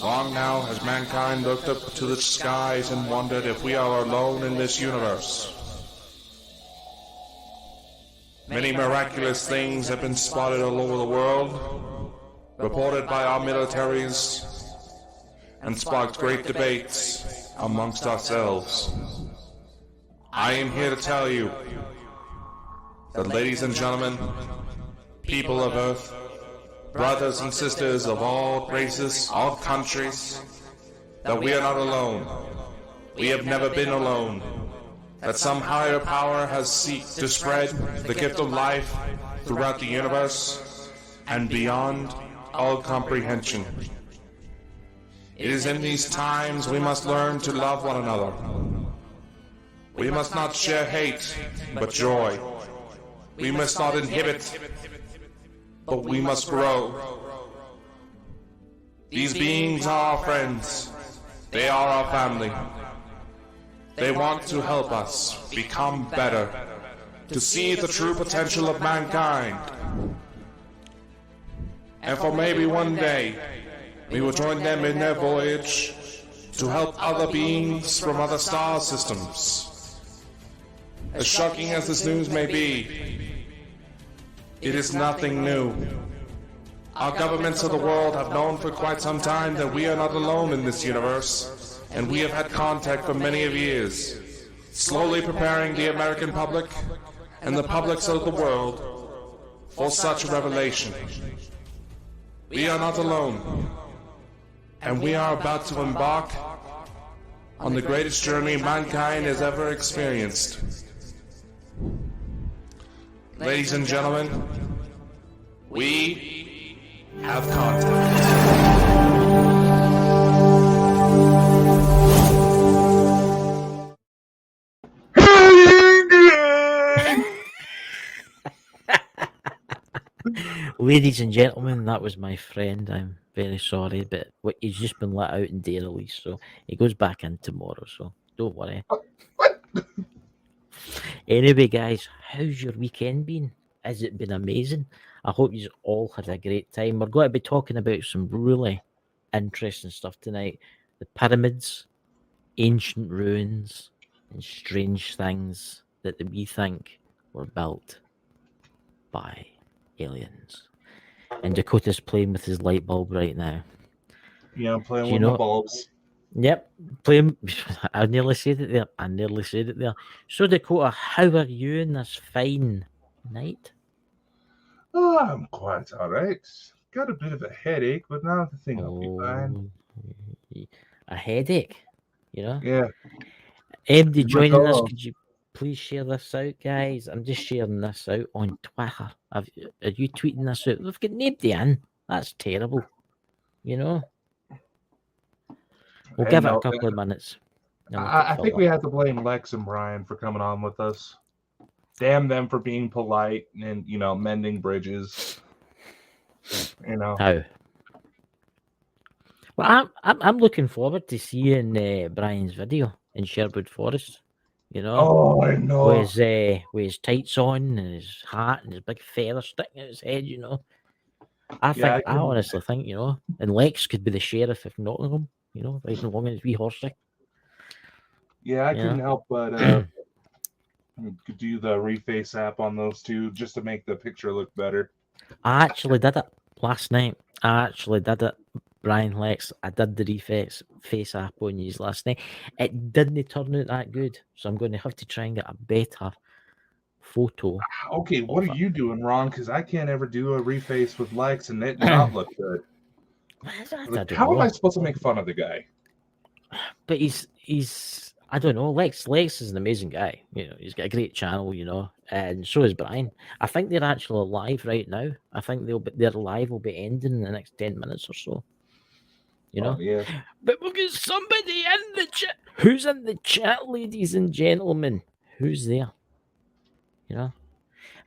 Long now has mankind looked up to the skies and wondered if we are alone in this universe. Many miraculous things have been spotted all over the world, reported by our militaries, and sparked great debates amongst ourselves. I am here to tell you that, ladies and gentlemen, people of Earth, brothers and sisters of all races, all countries, that we are not alone. We have never been alone. That some higher power has sought to spread the gift of life throughout the universe and beyond all comprehension. It is in these times we must learn to love one another. We must not share hate, but joy. We must not inhibit, but we must grow. These beings are our friends. They are our family. They want to help us become better, to see the true potential of mankind. And for maybe one day, we will join them in their voyage to help other beings from other star systems. As shocking as this news may be, it is nothing new. Our governments of the world have known for quite some time that we are not alone in this universe, and we have had contact for many of years, slowly preparing the American public and the publics of the world for such revelation. We are not alone, and we are about to embark on the greatest journey mankind has ever experienced. Ladies and gentlemen, we have contact. Ladies and gentlemen, that was my friend. I'm very sorry, but he's just been let out in day release, so he goes back in tomorrow, so don't worry. Anyway, guys, how's your weekend been? Has it been amazing? I hope you all had a great time. We're going to be talking about some really interesting stuff tonight. The pyramids, ancient ruins, and strange things that we think were built by aliens. And Dakota's playing with his light bulb right now. Yeah, I'm playing with my bulbs. Yep, playing. I nearly said it there. So, Dakota, how are you in this fine night? Oh, I'm quite all right. Got a bit of a headache, but now I think I'll be fine. A headache, you know? Yeah. MD joining us, could you please share this out, guys? I'm just sharing this out on Twitter. Are you tweeting this out? We've got nobody in. That's terrible, you know? We'll give it a couple of minutes. I think we have to blame Lex and Brian for coming on with us. Damn them for being polite and, mending bridges. How? Well, I'm looking forward to seeing Brian's video in Sherwood Forest. Oh, I know. With his tights on and his hat and his big feather sticking out his head. I honestly think, and Lex could be the sheriff of Nottingham. Riding along in his wee horsey. Yeah, I couldn't help but do the reface app on those two just to make the picture look better. I actually did it last night. Brian Lex, I did the reface app on you last night. It didn't turn out that good, so I'm going to have to try and get a better photo. Okay, what are you doing wrong? Because I can't ever do a reface with Lex and it not look good. How am I supposed to make fun of the guy? But he's I don't know. Lex is an amazing guy. He's got a great channel. And so is Brian. I think they're actually live right now. I think their live will be ending in the next 10 minutes or so. Oh, yeah. But we'll get somebody in the chat. Who's in the chat, ladies and gentlemen? Who's there?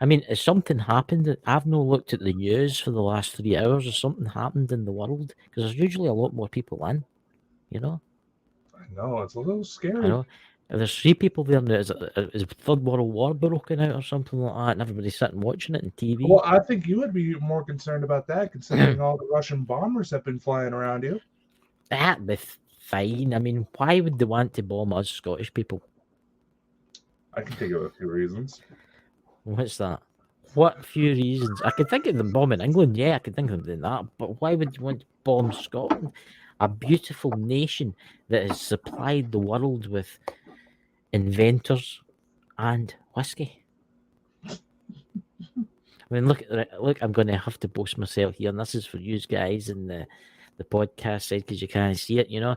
I mean, has something happened? I've not looked at the news for the last 3 hours. Has something happened in the world? Because there's usually a lot more people in, I know, it's a little scary. I know. There's 3 people there now. Is Third World War broken out or something like that? And everybody's sitting watching it on TV. Well, I think you would be more concerned about that, considering all the Russian bombers have been flying around you. That'd be fine. I mean, why would they want to bomb us Scottish people? I can think of a few reasons. What's that? What few reasons? I could think of them bombing England. Yeah, I could think of them doing that. But why would you want to bomb Scotland? A beautiful nation that has supplied the world with inventors and whiskey. I mean, look, I'm going to have to boast myself here, and this is for you guys in the podcast side because you can't see it. You know,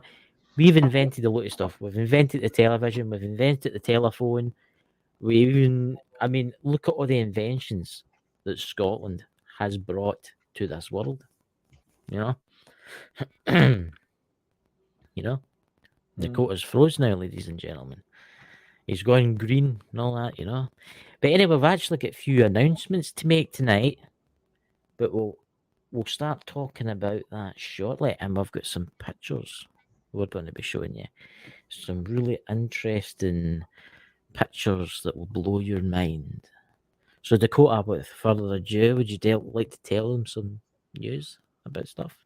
we've invented a lot of stuff. We've invented the television. We've invented the telephone. We even, I mean, look at all the inventions that Scotland has brought to this world. You know, you know, Dakota's froze now, ladies and gentlemen. He's going green and all that, you know. But anyway, we've actually got a few announcements to make tonight, but we'll start talking about that shortly, and we've got some pictures we're going to be showing you. Some really interesting pictures that will blow your mind. So Dakota, with further ado, would you like to tell them some news about stuff?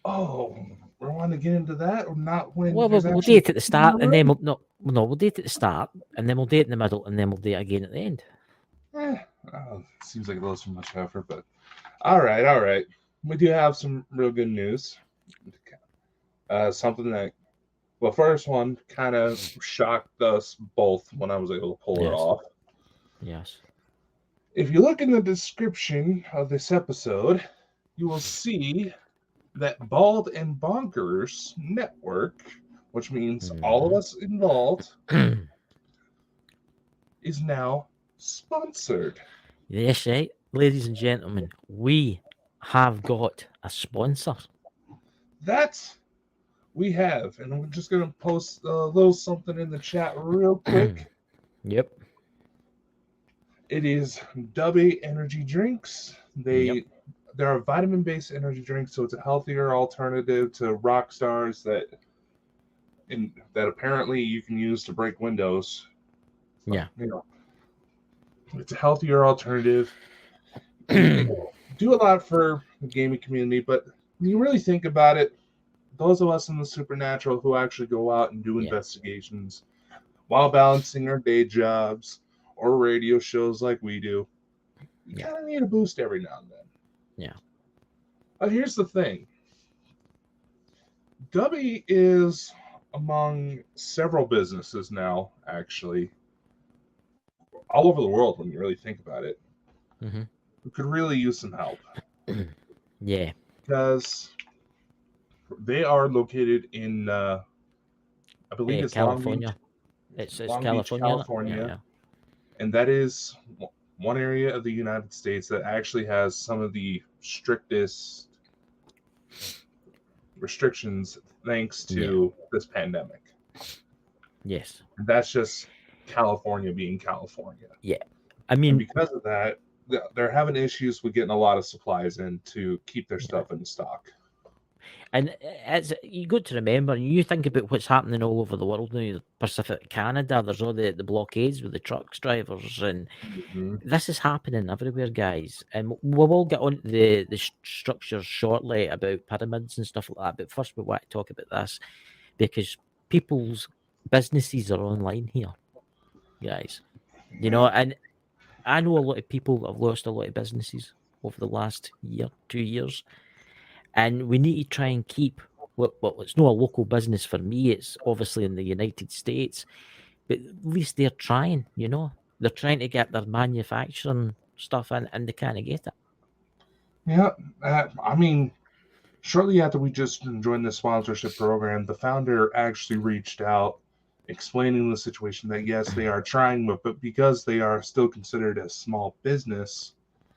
Oh, we want to get into that or not? When well, we'll do it at the start, and then we'll do it at the start, and then we'll do it in the middle, and then we'll do it again at the end. Seems like a little too much effort, but all right. We do have some real good news. Something that, well, first one kind of shocked us both when I was able to pull it off. Yes. If you look in the description of this episode, you will see that Bald and Bonkers Network, which means all of us involved, is now sponsored. Yes, right. Ladies and gentlemen, we have got a sponsor. That we have, and I'm just going to post a little something in the chat real quick. Yep. It is Dubby energy drinks. They're a vitamin-based energy drink, so it's a healthier alternative to Rock Stars that apparently you can use to break windows. So, yeah. You know, it's a healthier alternative. Do a lot for the gaming community, but when you really think about it, those of us in the supernatural who actually go out and do investigations while balancing our day jobs or radio shows like we do, you kind of need a boost every now and then. Yeah. But here's the thing. Dubby is among several businesses now, actually, all over the world when you really think about it, who could really use some help. Yeah. Because they are located in, I believe it's California. It's Long Beach, California. Yeah. And that is one area of the United States that actually has some of the strictest restrictions thanks to this pandemic. Yes. And that's just California being California. Yeah. I mean, and because of that, they're having issues with getting a lot of supplies in to keep their stuff in stock. And it's, you got to remember, you think about what's happening all over the world now, Pacific Canada, there's all the blockades with the trucks drivers, and this is happening everywhere, guys. And we'll all get on the structures shortly about pyramids and stuff like that, but first we want to talk about this, because people's businesses are online here, guys. You know, and I know a lot of people have lost a lot of businesses over the last year, 2 years. And we need to try and keep, well, it's not a local business for me. It's obviously in the United States. But at least they're trying, you know. They're trying to get their manufacturing stuff in, and they can't get it. Yeah. I mean, shortly after we just joined the sponsorship program, the founder actually reached out explaining the situation that, yes, they are trying, but because they are still considered a small business,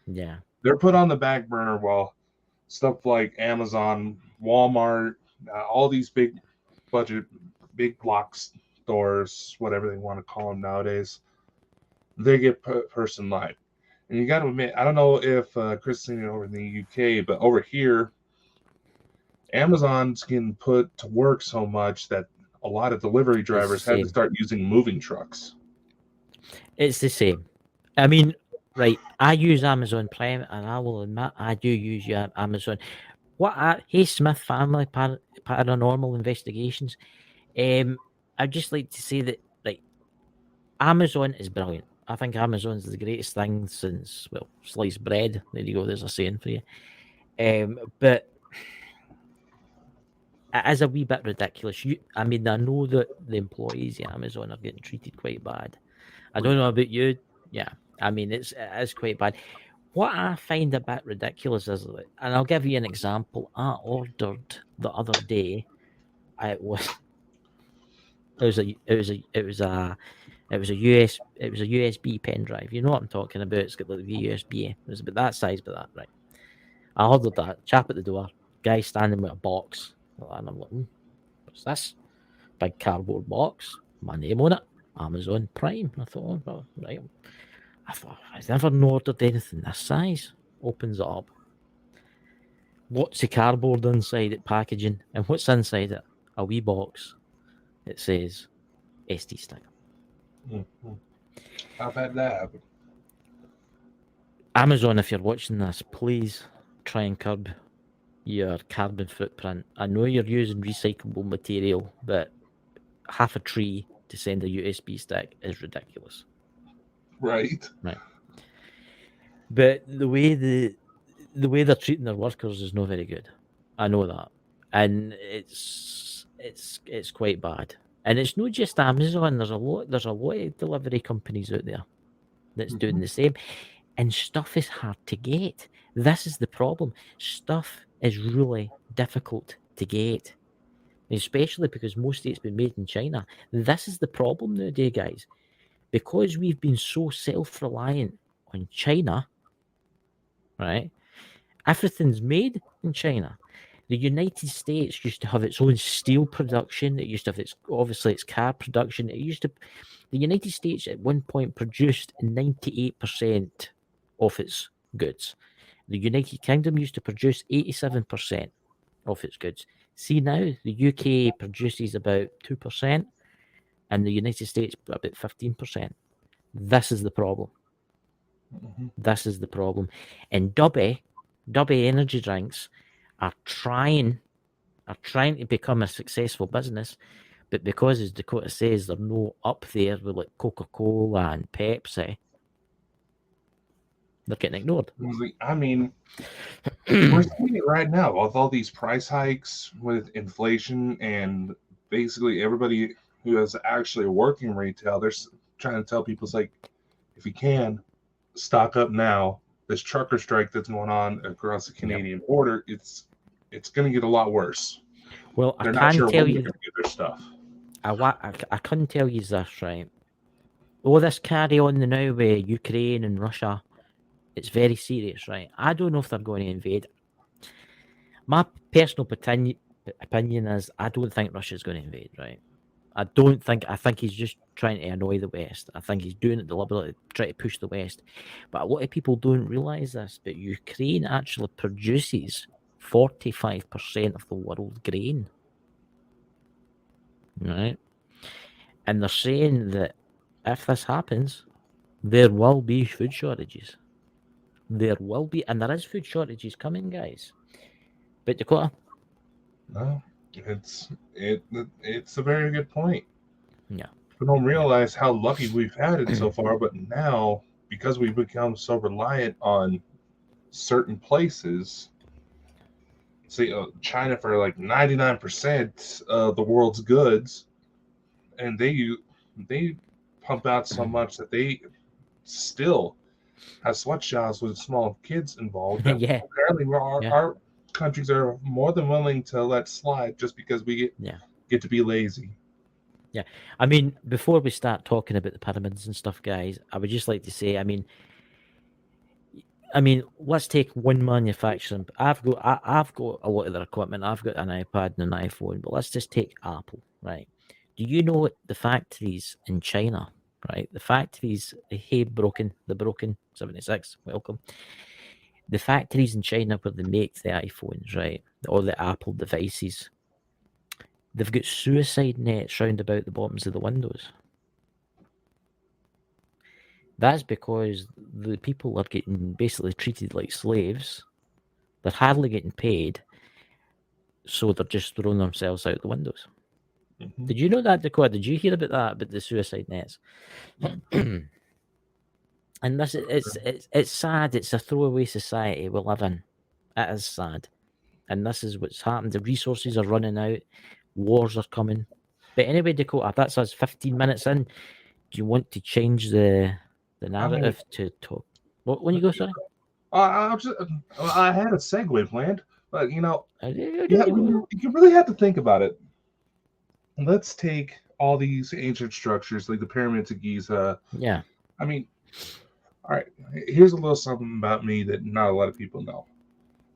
they're put on the back burner while stuff like Amazon, Walmart, all these big budget, big block stores, whatever they want to call them nowadays, they get first in line. And you got to admit, I don't know if Chris is seeing it over in the UK, but over here, Amazon's getting put to work so much that a lot of delivery drivers had to start using moving trucks. It's the same. I mean, right, I use Amazon Prime, and I will admit I do use Amazon. Hey Smith family paranormal investigations. I'd just like to say that like Amazon is brilliant. I think Amazon's the greatest thing since sliced bread. There you go. There's a saying for you. But it is a wee bit ridiculous. I mean, I know that the employees at Amazon are getting treated quite bad. I don't know about you. Yeah, I mean, it is quite bad. What I find a bit ridiculous is, and I'll give you an example. I ordered the other day. It was a USB pen drive. You know what I'm talking about? It's got like the USB. It was about that size, but that right. I ordered that. Chap at the door. Guy standing with a box, and I'm like, what's this? Big cardboard box. My name on it. Amazon Prime. I thought, well, right. I thought I've never ordered anything this size. Opens it up. What's the cardboard inside it? Packaging, and what's inside it? A wee box. It says SD sticker. Mm-hmm. How bad that happen? Amazon, if you're watching this, please try and curb your carbon footprint. I know you're using recyclable material, but half a tree to send a USB stick is ridiculous. Right. But the way they're treating their workers is not very good. I know that, and it's quite bad. And it's not just Amazon. There's a lot of delivery companies out there that's doing the same. And stuff is hard to get. This is the problem. Stuff is really difficult to get, especially because most of it's been made in China. This is the problem nowadays, guys. Because we've been so self-reliant on China, right? Everything's made in China. The United States used to have its own steel production. It used to have its car production. The United States at one point produced 98% of its goods. The United Kingdom used to produce 87% of its goods. See now, the UK produces about 2%, and the United States about 15%. This is the problem. This is the problem. And Dubby energy drinks are trying to become a successful business, but because, as Dakota says, they're no up there with like Coca-Cola and Pepsi, they're getting ignored. I mean, we're seeing it right now with all these price hikes, with inflation, and basically everybody who is actually working retail, they're trying to tell people, it's like, if you can, stock up now. This trucker strike that's going on across the Canadian border, it's going to get a lot worse. Well, they're I not can't sure tell when you. they're going to get their stuff. I couldn't tell you this, right? All this carry on now with Ukraine and Russia, it's very serious, right? I don't know if they're going to invade. My personal opinion is I don't think Russia's going to invade, right? I think he's just trying to annoy the West. I think he's doing it deliberately to try to push the West. But a lot of people don't realise this, but Ukraine actually produces 45% of the world's grain. Right? And they're saying that if this happens, there will be food shortages. There will be, and there is food shortages coming, guys. But Dakota? No, it's a very good point. Yeah. We don't realize how lucky we've had it so far, but now, because we've become so reliant on certain places, say China for like 99% of the world's goods, and they pump out so much that they still have sweatshops with small kids involved. Yeah. Apparently, our countries are more than willing to let slide just because we get to be lazy. Yeah. I mean, before we start talking about the pyramids and stuff, guys, I would just like to say, I mean, let's take one manufacturer. I've got a lot of their equipment. I've got an iPad and an iPhone, but let's just take Apple, right? Do you know what the factories in China, right? The factories, the Broken 76, welcome. The factories in China where they make the iPhones, right? Or the Apple devices, they've got suicide nets round about the bottoms of the windows. That's because the people are getting basically treated like slaves. They're hardly getting paid. So they're just throwing themselves out the windows. Mhm. Did you know that, Dakota? Did you hear about that, about the suicide nets? And this is it's sad. It's a throwaway society we live in. It is sad, and this is what's happened. The resources are running out. Wars are coming. But anyway, Dakota, that's us 15 minutes in. Do you want to change the narrative to talk? What when you go, sorry? I had a segue planned, but you Yeah. you really have to think about it. Let's take all these ancient structures like the pyramids of Giza. Yeah. I mean, all right, here's a little something about me that not a lot of people know.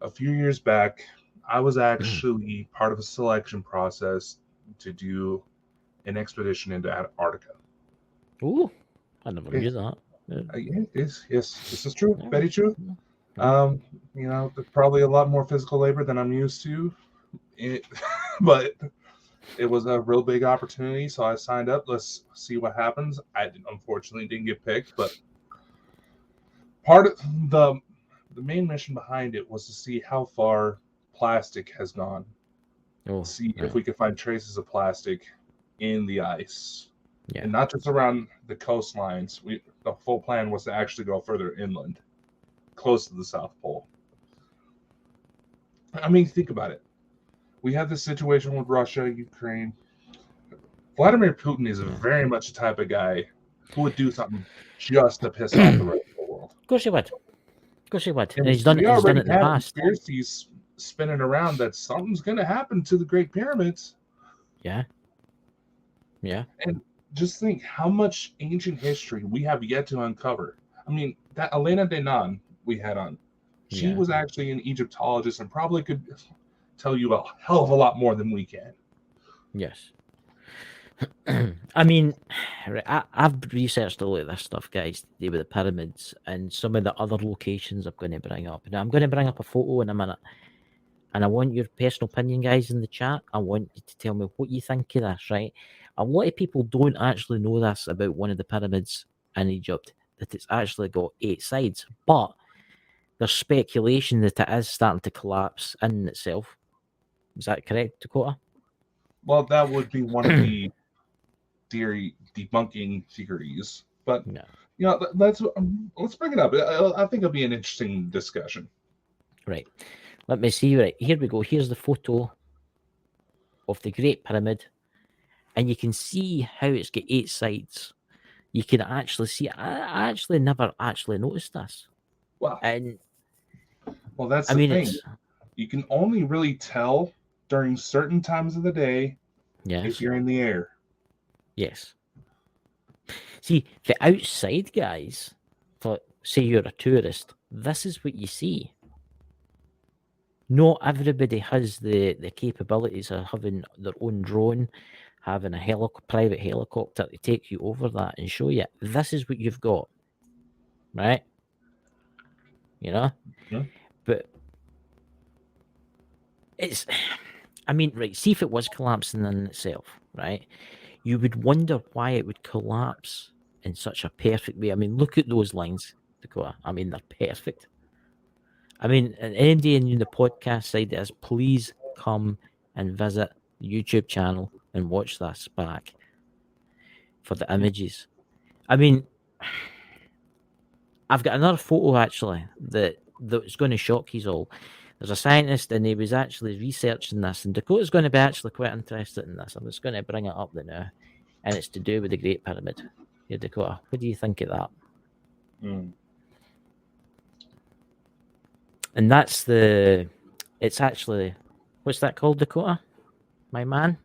A few years back, I was actually part of a selection process to do an expedition into Antarctica. Oh, I never knew that. Yes, this is true. Yeah. Very true. Probably a lot more physical labor than I'm used to. But it was a real big opportunity, so I signed up. Let's see what happens. I unfortunately didn't get picked, but part of the main mission behind it was to see how far plastic has gone. See if we could find traces of plastic in the ice. Yeah. And not just around the coastlines. The full plan was to actually go further inland, close to the South Pole. I mean, think about it. We have this situation with Russia, Ukraine. Vladimir Putin is very much the type of guy who would do something just to piss off the rest of the world. Of course he would. Of course he would. And he's done it in the past. Conspiracies spinning around that something's going to happen to the Great Pyramids. Yeah. Yeah. And just think how much ancient history we have yet to uncover. I mean, that Elena Denan we had on, she was actually an Egyptologist and probably could tell you a hell of a lot more than we can. Yes. I mean, I've researched all of this stuff, guys, to do with the pyramids and some of the other locations I'm going to bring up. Now, I'm going to bring up a photo in a minute. And I want your personal opinion, guys, in the chat. I want you to tell me what you think of this, right? A lot of people don't actually know this about one of the pyramids in Egypt, that it's actually got 8 sides. But there's speculation that it is starting to collapse in itself. Is that correct, Dakota? Well, that would be one of the theory debunking theories. But, let's bring it up. I think it'll be an interesting discussion. Right. Let me see. Right, here we go. Here's the photo of the Great Pyramid. And you can see how it's got 8 sides. You can actually see. I actually never actually noticed this. Wow. And that's the thing. You can only really tell during certain times of the day if you're in the air. Yes. See, the outside guys, say you're a tourist, this is what you see. Not everybody has the capabilities of having their own drone, having a private helicopter to take you over that and show you. This is what you've got, right? But it's, I mean, right, see if it was collapsing in itself, right? You would wonder why it would collapse in such a perfect way. I mean, look at those lines, Dakota. I mean, they're perfect. I mean, anybody in the podcast side is, please come and visit the YouTube channel and watch this back for the images. I mean, I've got another photo actually that's going to shock you all. There's a scientist and he was actually researching this, and Dakota's going to be actually quite interested in this. I'm just going to bring it up now, and it's to do with the Great Pyramid. Yeah, Dakota, what do you think of that? And that's it's actually, what's that called, Dakota? My man?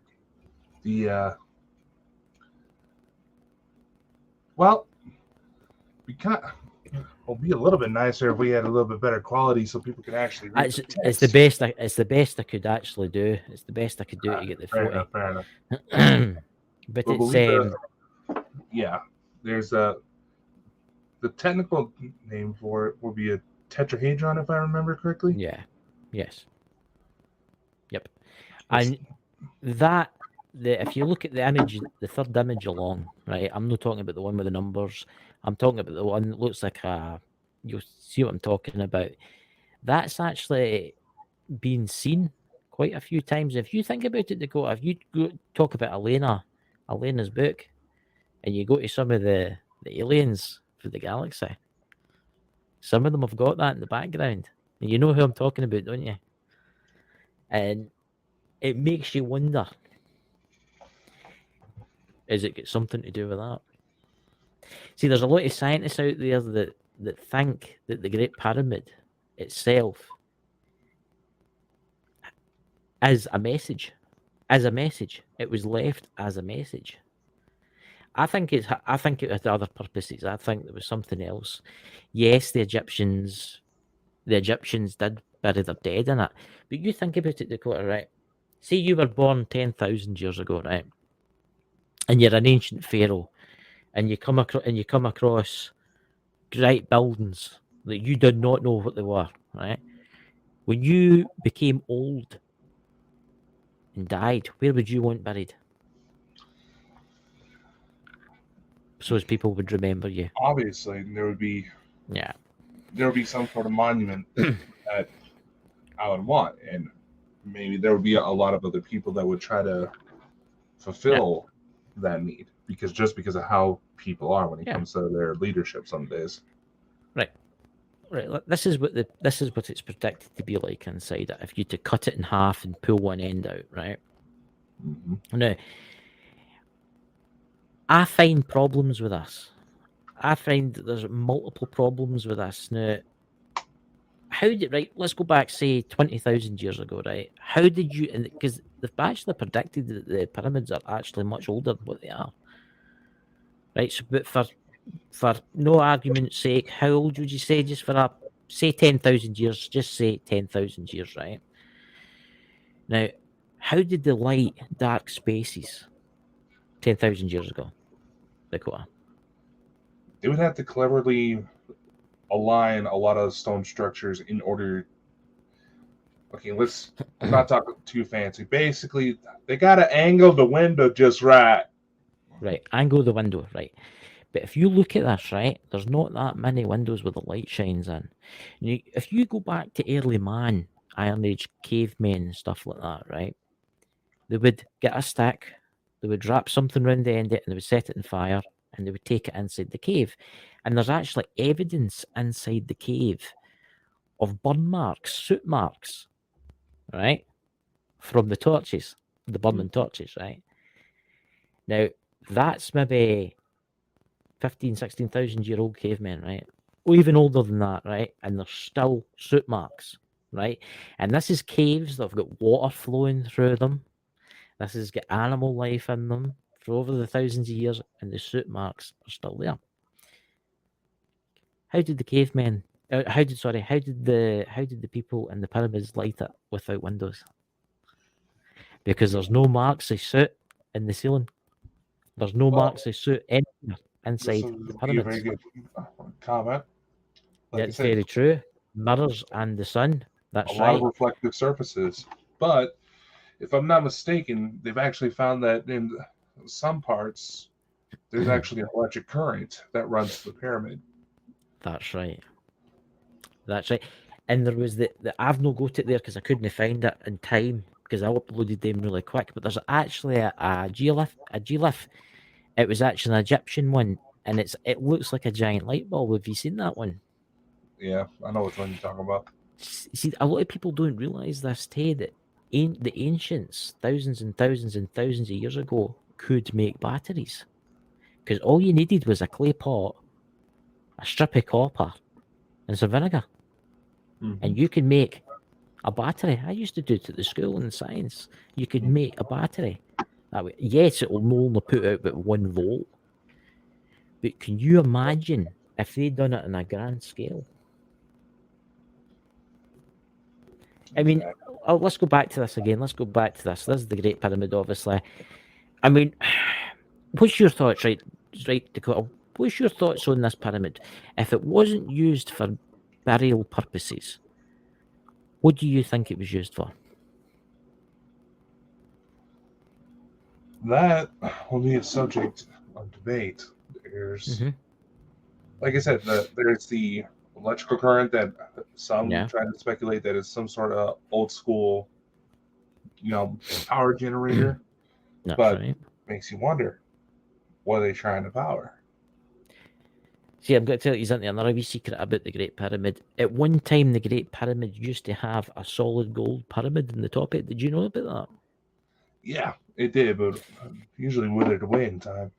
Well, it'll be a little bit nicer if we had a little bit better quality so people can actually read the text. It's the best I could actually do. It's the best I could do to get the photo. Fair enough. But it's there's the technical name for it will be a tetrahedron, if I remember correctly. Yeah. Yes. Yep. And if you look at the image, the third image along, right? I'm not talking about the one with the numbers. I'm talking about the one that looks like you'll see what I'm talking about. That's actually been seen quite a few times. If you think about it, Dakota, if you talk about Elena's book, and you go to some of the aliens for the galaxy, some of them have got that in the background. And you know who I'm talking about, don't you? And it makes you wonder, is it got something to do with that? See, there's a lot of scientists out there that think that the Great Pyramid itself is a message. As a message. It was left as a message. I think it had other purposes. I think there was something else. Yes, the Egyptians did bury their dead in it. But you think about it, Dakota, right? Say you were born 10,000 years ago, right? And you're an ancient pharaoh, and you come across great buildings that you did not know what they were, right? When you became old and died, where would you want buried? So as people would remember you. Obviously, there would be some sort of monument that I would want, and maybe there would be a lot of other people that would try to fulfill that need because of how people are when it comes to their leadership some days. Right. This is what it's predicted to be like inside it. If you to cut it in half and pull one end out, right? Mm-hmm. Now, I find problems with this. I find that there's multiple problems with this. Now, let's go back, say, 20,000 years ago, right? How did you, because they've actually predicted that the pyramids are actually much older than what they are. Right, so, but for no argument's sake, how old would you say, just for say 10,000 years, just say 10,000 years, right? Now, how did the light dark spaces 10,000 years ago, Dakota? They would have to cleverly align a lot of stone structures in order. Okay, let's not talk too fancy. Basically, they got to angle the window just right. Right, angle the window, right. But if you look at this, right, there's not that many windows where the light shines in. If you go back to early man, Iron Age cavemen and stuff like that, right, they would get a stick, they would wrap something around the end of it, and they would set it on fire, and they would take it inside the cave. And there's actually evidence inside the cave of burn marks, soot marks, right, from the torches, the burning torches, right? Now, that's maybe 15, 16,000 year old cavemen, right? Or even older than that, right? And there's still soot marks, right? And this is caves that have got water flowing through them. This has got animal life in them for over the thousands of years, and the soot marks are still there. How did the cavemen? How did the people in the pyramids light it without windows? Because there's no marks of soot in the ceiling. There's no marks of soot anywhere inside the pyramids. A very good comment. That's very true. Mirrors and the sun. That's a lot of reflective surfaces. But if I'm not mistaken, they've actually found that in some parts there's actually an electric current that runs the pyramid. That's right. That's right. And there was I've not got it there because I couldn't find it in time because I uploaded them really quick. But there's actually a geolith. It was actually an Egyptian one, and it looks like a giant light bulb. Have you seen that one? Yeah, I know which one you're talking about. See, a lot of people don't realize this, Ted, that the ancients, thousands and thousands and thousands of years ago, could make batteries. Because all you needed was a clay pot, a strip of copper, and some vinegar. Mm-hmm. And you can make a battery. I used to do it at the school in science. You could make a battery. That way. Yes, it will only put out about 1 volt. But can you imagine if they'd done it on a grand scale? I mean, let's go back to this again. Let's go back to this. This is the Great Pyramid, obviously. I mean, what's your thoughts, right, Dakota? What's your thoughts on this pyramid? If it wasn't used for burial purposes, what do you think it was used for? That will be a subject of debate. There's, like I said, there's the electrical current that some try to speculate that is some sort of old school power generator. That's But right. makes you wonder, what are they trying to power? See, I'm going to tell you something, another wee secret about the Great Pyramid. At one time, the Great Pyramid used to have a solid gold pyramid in the top of it. Did you know about that? Yeah, it did, but usually withered away in time.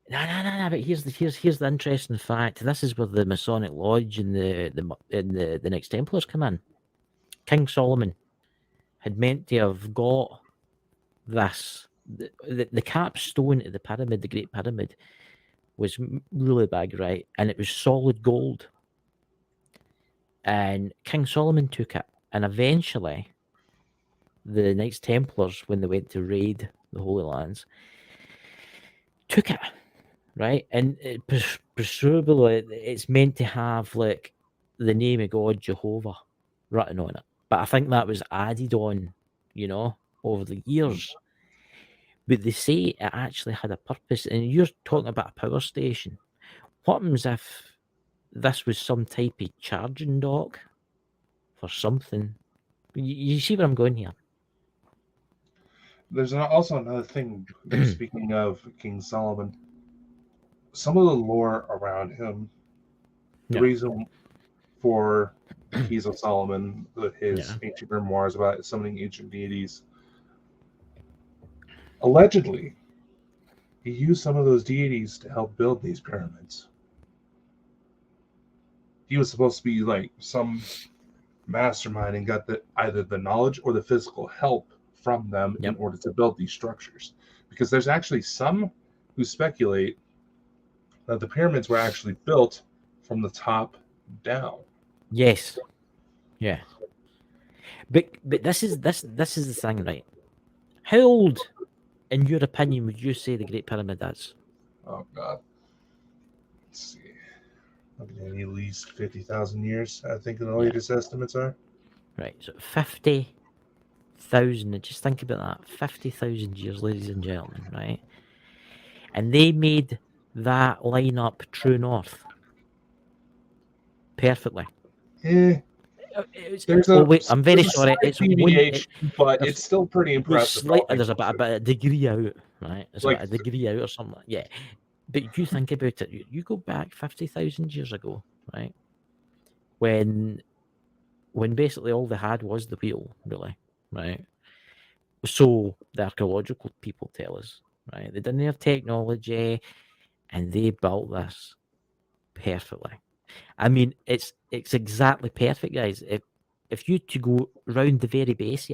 No. But here's the interesting fact. This is where the Masonic Lodge and the Knights Templars come in. King Solomon had meant to have got this. The capstone of the pyramid, the Great Pyramid, was really big, right? And it was solid gold. And King Solomon took it, and eventually, the Knights Templars, when they went to raid the Holy Lands, took it, right? And presumably, it's meant to have like the name of God Jehovah written on it. But I think that was added on, over the years. But they say it actually had a purpose. And you're talking about a power station. What happens if this was some type of charging dock for something? You see where I'm going here? There's also another thing, speaking of King Solomon, some of the lore around him, the reason for Keys of Solomon, his ancient memoirs about summoning ancient deities, allegedly, he used some of those deities to help build these pyramids. He was supposed to be like some mastermind and got either the knowledge or the physical help from them in order to build these structures. Because there's actually some who speculate that the pyramids were actually built from the top down. Yes. Yeah. But this is the thing, right? How old, in your opinion, would you say the Great Pyramid is? Oh God. Let's see. At least 50,000 years, I think the latest estimates are. Right. So 50,000. Just think about that. 50,000 years, ladies and gentlemen, right? And they made that line up true north perfectly. Yeah. I'm very sorry. It's deviation, but it's still pretty impressive. There's about a degree out, right? It's like about a degree out or something. Yeah. But you think about it. You go back 50,000 years ago, right? When basically all they had was the wheel, really, right? So the archaeological people tell us, right? They didn't have technology, and they built this perfectly. I mean, it's exactly perfect, guys. If you to go round the very base,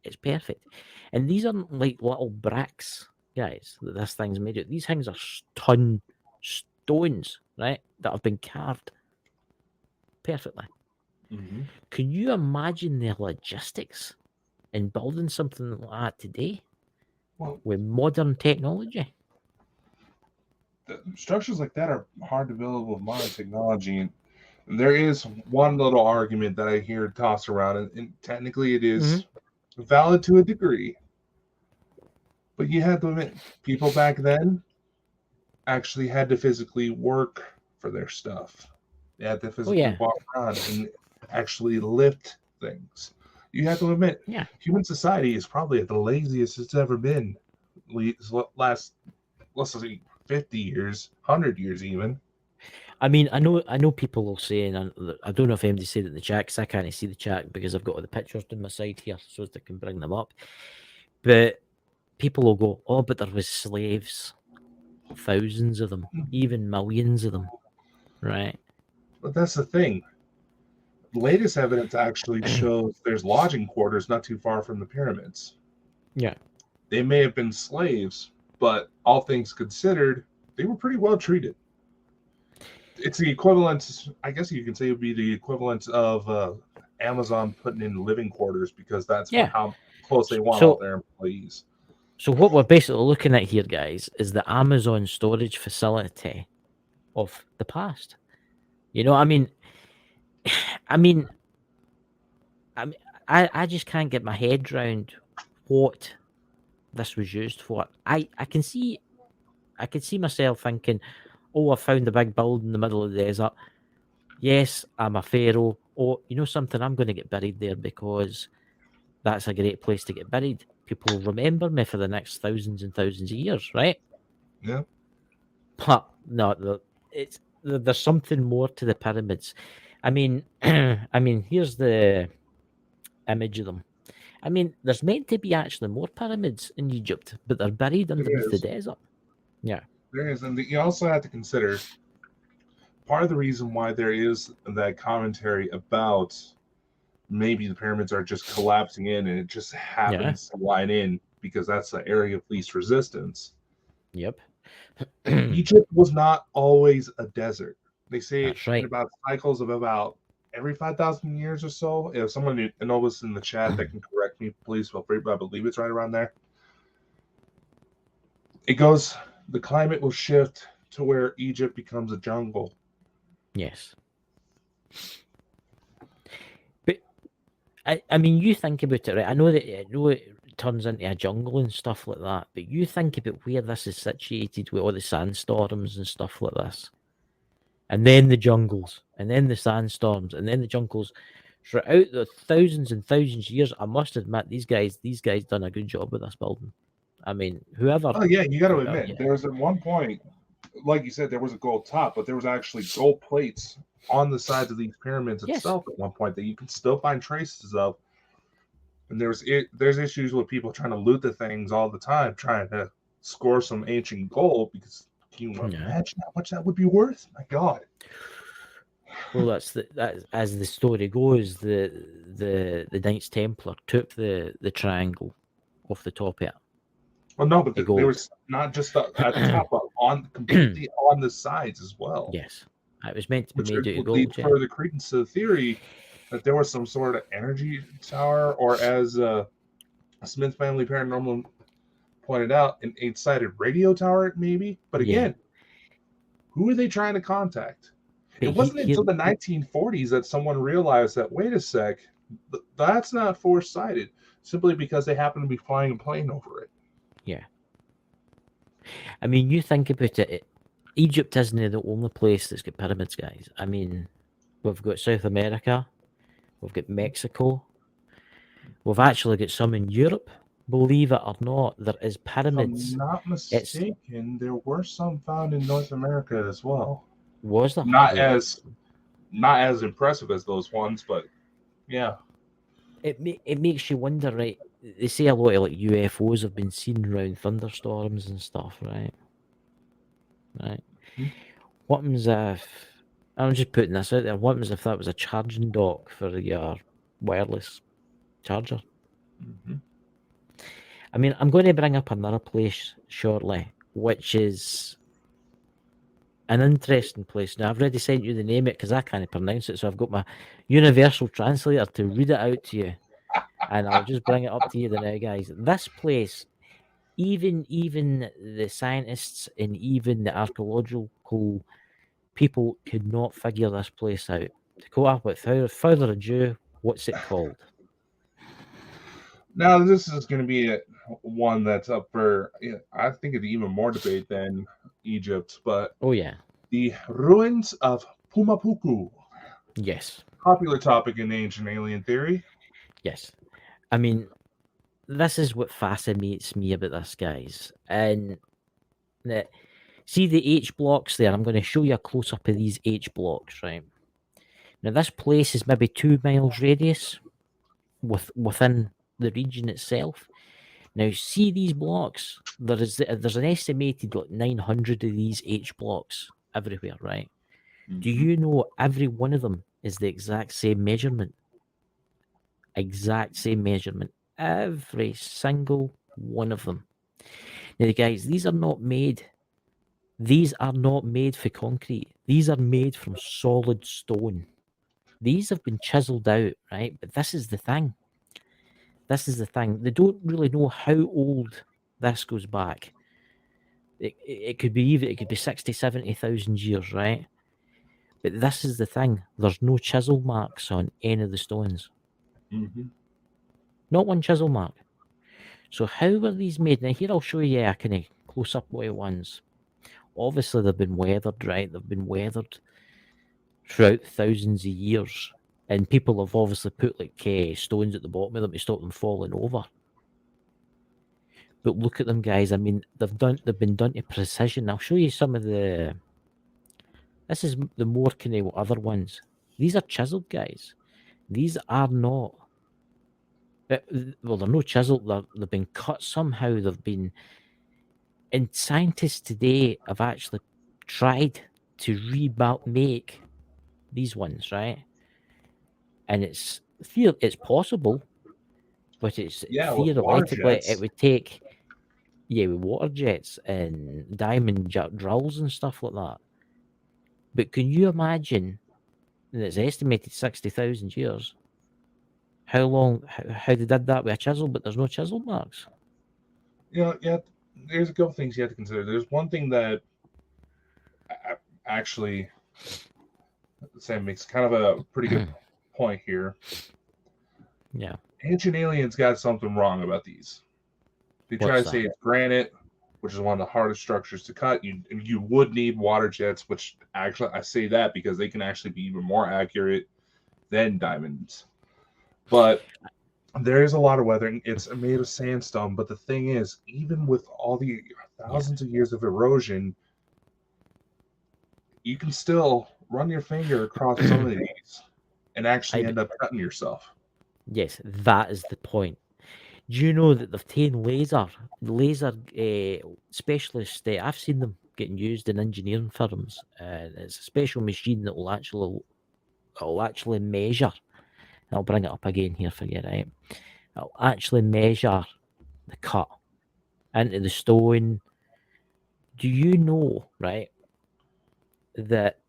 it's perfect. And these aren't like little bricks, guys, that this thing's made out. These things are ton stones, right, that have been carved perfectly. Mm-hmm. Can you imagine the logistics in building something like that today with modern technology? Structures like that are hard to build with modern technology. And there is one little argument that I hear tossed around, and technically it is valid to a degree. But you have to admit, people back then actually had to physically work for their stuff. They had to physically walk around and actually lift things. You have to admit, human society is probably at the laziest it's ever been. Last, let's say, 50 years, 100 years even. I mean, I know people will say, and I don't know if anybody said it in the chat, because I can't see the chat because I've got all the pictures to my side here so that I can bring them up. But people will go, oh, but there was slaves. Thousands of them, even millions of them, right? But that's the thing. The latest evidence actually shows there's lodging quarters not too far from the pyramids. Yeah. They may have been slaves, but all things considered, they were pretty well treated. It's the equivalent, I guess you can say it would be the equivalent of Amazon putting in living quarters, because that's how close they want all their employees. So what we're basically looking at here, guys, is the Amazon storage facility of the past. You know, I mean, I just can't get my head around what this was used for. I can see myself thinking, oh, I found a big building in the middle of the desert. Yes, I'm a pharaoh. Oh, you know something? I'm going to get buried there because that's a great place to get buried. people will remember me for the next thousands and thousands of years, right? Yeah. But no, there's something more to the pyramids. I mean, here's the image of them. I mean, there's meant to be actually more pyramids in Egypt, but they're buried underneath the desert. Yeah. There is, and you also have to consider part of the reason why there is that commentary about maybe the pyramids are just collapsing in and it just happens to line in because that's the area of least resistance. Yep. Egypt was not always a desert. They say That's right. in about cycles of about every 5,000 years or so. If someone knows in the chat that can correct me, please feel free, but I believe it's right around there. It goes, the climate will shift to where Egypt becomes a jungle. Yes. But I mean, you think about it, right? I know it turns into a jungle and stuff like that, but you think about where this is situated with all the sandstorms and stuff like this, and then the jungles, and then the sandstorms, and then the jungles. Throughout the thousands and thousands of years, I must admit, these guys done a good job with this building. I mean, whoever. Oh yeah, you got to admit, there was at one point, like you said, there was a gold top, but there was actually gold plates on the sides of these pyramids itself at one point that you can still find traces of. And there's issues with people trying to loot the things all the time, trying to score some ancient gold, because can you imagine how much that would be worth? My God. Well, that's as the story goes, the Knights Templar took the triangle off the top of it. Well, no, but there was not just at the top, but completely on the sides as well. Yes, it was meant to be made out of gold. Lead further credence to the theory that there was some sort of energy tower, or as Smith Family Paranormal pointed out, an 8-sided radio tower, maybe. But again, who are they trying to contact? But it wasn't until the 1940s that someone realized that, wait a sec, that's not 4-sided, simply because they happen to be flying a plane over it. Yeah. I mean, you think about it, Egypt isn't the only place that's got pyramids, guys. I mean, we've got South America, we've got Mexico, we've actually got some in Europe. Believe it or not, there is pyramids. If I'm not mistaken, there were some found in North America as well. Was there? Not as impressive as those ones, but yeah. It makes you wonder, right? They say a lot of like UFOs have been seen around thunderstorms and stuff, right? Right. Mm-hmm. What happens if I'm just putting this out there? What happens if that was a charging dock for your wireless charger? Mm-hmm. I mean, I'm going to bring up another place shortly, which is an interesting place. Now, I've already sent you the name of it because I can't pronounce it, so I've got my universal translator to read it out to you, and I'll just bring it up to you now, guys. This place, even the scientists and even the archaeological people could not figure this place out. To go up without further ado, what's it called? Now, this is going to be one that's up for, I think, it's even more debate than Egypt, but the Ruins of Pumapuku. Yes. Popular topic in ancient alien theory. Yes. I mean, this is what fascinates me about this, guys. And see the H blocks there? I'm going to show you a close-up of these H blocks, right? Now, this place is maybe 2 miles radius within the region itself. Now, see these blocks? There's an estimated 900 of these H blocks everywhere, right? Mm-hmm. Do you know every one of them is the exact same measurement? Exact same measurement. Every single one of them. Now, guys, these are not made for concrete. These are made from solid stone. These have been chiseled out, right? But this is the thing. They don't really know how old this goes back. It could be 60, 70,000 years, right? But this is the thing. There's no chisel marks on any of the stones. Mm-hmm. Not one chisel mark. So how were these made? Now here I'll show you a kind of close-up ones. Obviously they've been weathered, right? They've been weathered throughout thousands of years. And people have obviously put stones at the bottom of them to stop them falling over. But look at them, guys. I mean, they've been done to precision. I'll show you some of the. This is the more kind of other ones. These are chiseled, guys. These are not. Well, they're no chiseled. They've been cut somehow. They've been. And scientists today have actually tried to make these ones, right? And it's possible, but it's Yeah, with water theoretically it jets. would take, with water jets and diamond drills and stuff like that. But can you imagine? And it's estimated 60,000 years. How long? How they did that with a chisel, but there's no chisel marks. Yeah, there's a couple things you have to consider. There's one thing that actually Sam makes kind of a pretty good point here. Yeah. Ancient aliens got something wrong about these. They try to say it's granite, which is one of the hardest structures to cut. You would need water jets, which actually I say that because they can actually be even more accurate than diamonds. But there is a lot of weathering. It's made of sandstone, but the thing is, even with all the thousands of years of erosion, you can still run your finger across some of these and actually end up cutting yourself. Yes, that is the point. Do you know that they've taken laser specialists? I've seen them getting used in engineering firms. It's a special machine that will actually measure. I'll bring it up again here for you, right? It'll actually measure the cut into the stone. Do you know, right, that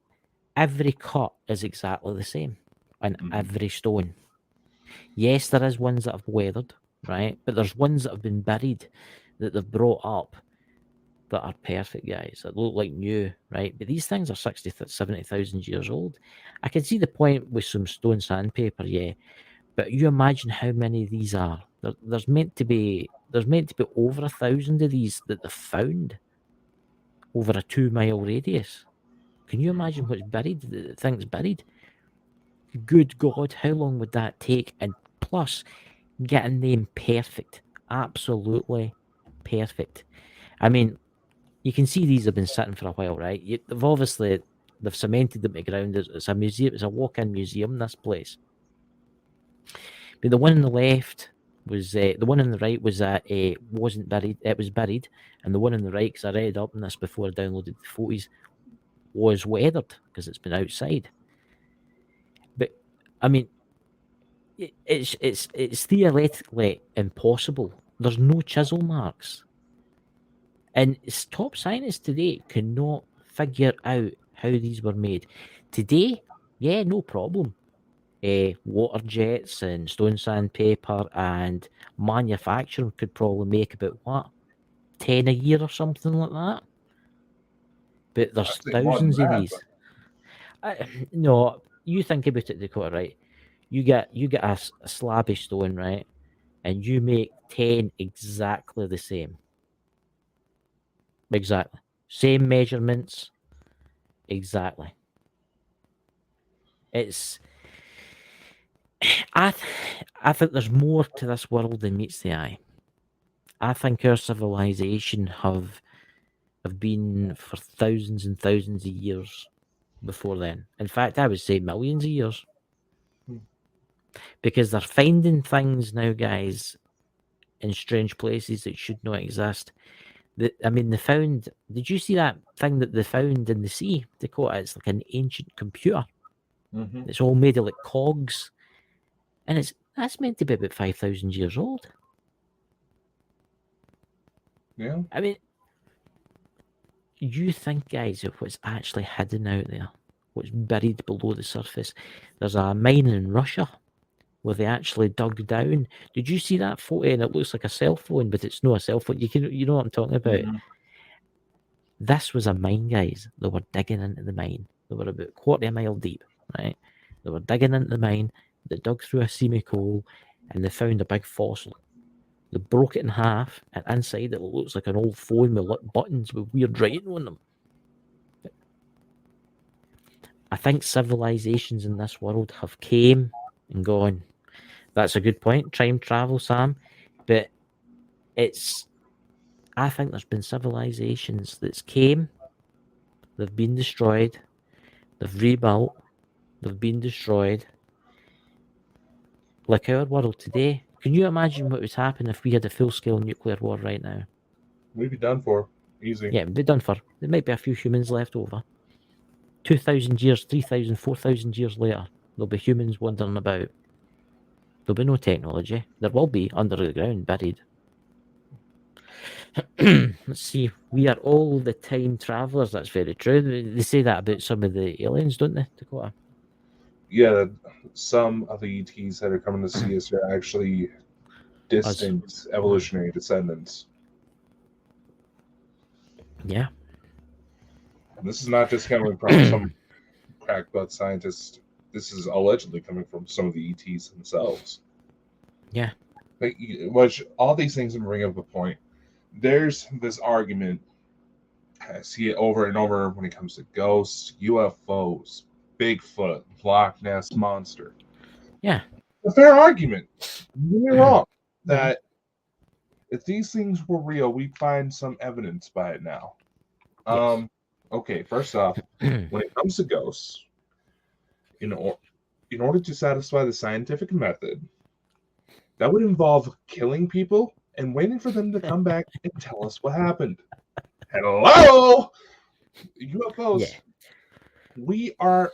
every cut is exactly the same on every stone? Yes, there is ones that have weathered, right? But there's ones that have been buried that they've brought up that are perfect, guys, that look like new, right? But these things are 60, 70,000 years old. I can see the point with some stone sandpaper, yeah. But you imagine how many of these are. There's meant to be over 1,000 of these that they've found over a 2-mile radius. Can you imagine what's buried? The thing's buried. Good God, how long would that take? And plus, getting them perfect, absolutely perfect. I mean, you can see these have been sitting for a while, right? They've cemented them to the ground. It's a museum. It's a walk-in museum. This place. But the one on the left was the one on the right was wasn't buried. It was buried, and the one on the right, because I read up on this before I downloaded the photos, was weathered because it's been outside. But I mean, it's theoretically impossible. There's no chisel marks, and top scientists today cannot figure out how these were made. Today, yeah, no problem. Water jets and stone sandpaper and manufacturing could probably make about 10 a year or something like that. But there's thousands of these. No, you think about it, Dakota, right? You get a slab of stone, right? And you make 10 exactly the same. Exactly. Same measurements. Exactly. It's I think there's more to this world than meets the eye. I think our civilization have been for thousands and thousands of years before then. In fact, I would say millions of years. Because they're finding things now, guys, in strange places that should not exist. They found. Did you see that thing that they found in the sea, Dakota? It's like an ancient computer. Mm-hmm. It's all made of like cogs, and that's meant to be about 5,000 years old. Yeah. I mean, you think, guys, of what's actually hidden out there, what's buried below the surface. There's a mine in Russia where they actually dug down. Did you see that photo? And it looks like a cell phone, but it's not a cell phone. You know what I'm talking about. Mm-hmm. This was a mine, guys. They were digging into the mine. They were about 1/4 mile deep, right? They were digging into the mine. They dug through a semi-coal, and they found a big fossil. They broke it in half, and inside it looks like an old phone with buttons with weird writing on them. I think civilizations in this world have came and gone. That's a good point. Time travel, Sam. But it's I think there's been civilizations that's came, they've been destroyed, they've rebuilt, they've been destroyed. Like our world today. Can you imagine what would happen if we had a full-scale nuclear war right now? We'd be done for. Easy. Yeah, it'd be done for. There might be a few humans left over. 2,000 years, 3,000, 4,000 years later, there'll be humans wandering about. There'll be no technology. There will be under the ground, buried. Let's see. We are all the time travelers. That's very true. They say that about some of the aliens, don't they, Dakota? Yeah, some of the ETs that are coming to see us are actually distant evolutionary descendants. Yeah. And this is not just coming from some crackpot scientist. This is allegedly coming from some of the ETs themselves. Yeah. Which all these things bring up a point. There's this argument. I see it over and over when it comes to ghosts, UFOs, Bigfoot, Loch Ness Monster. Yeah. A fair argument. Don't get me wrong. That if these things were real, we'd find some evidence by it now. Yes. Okay, first off, when it comes to ghosts, in order to satisfy the scientific method, that would involve killing people and waiting for them to come back and tell us what happened. Hello? UFOs. Yeah. We are.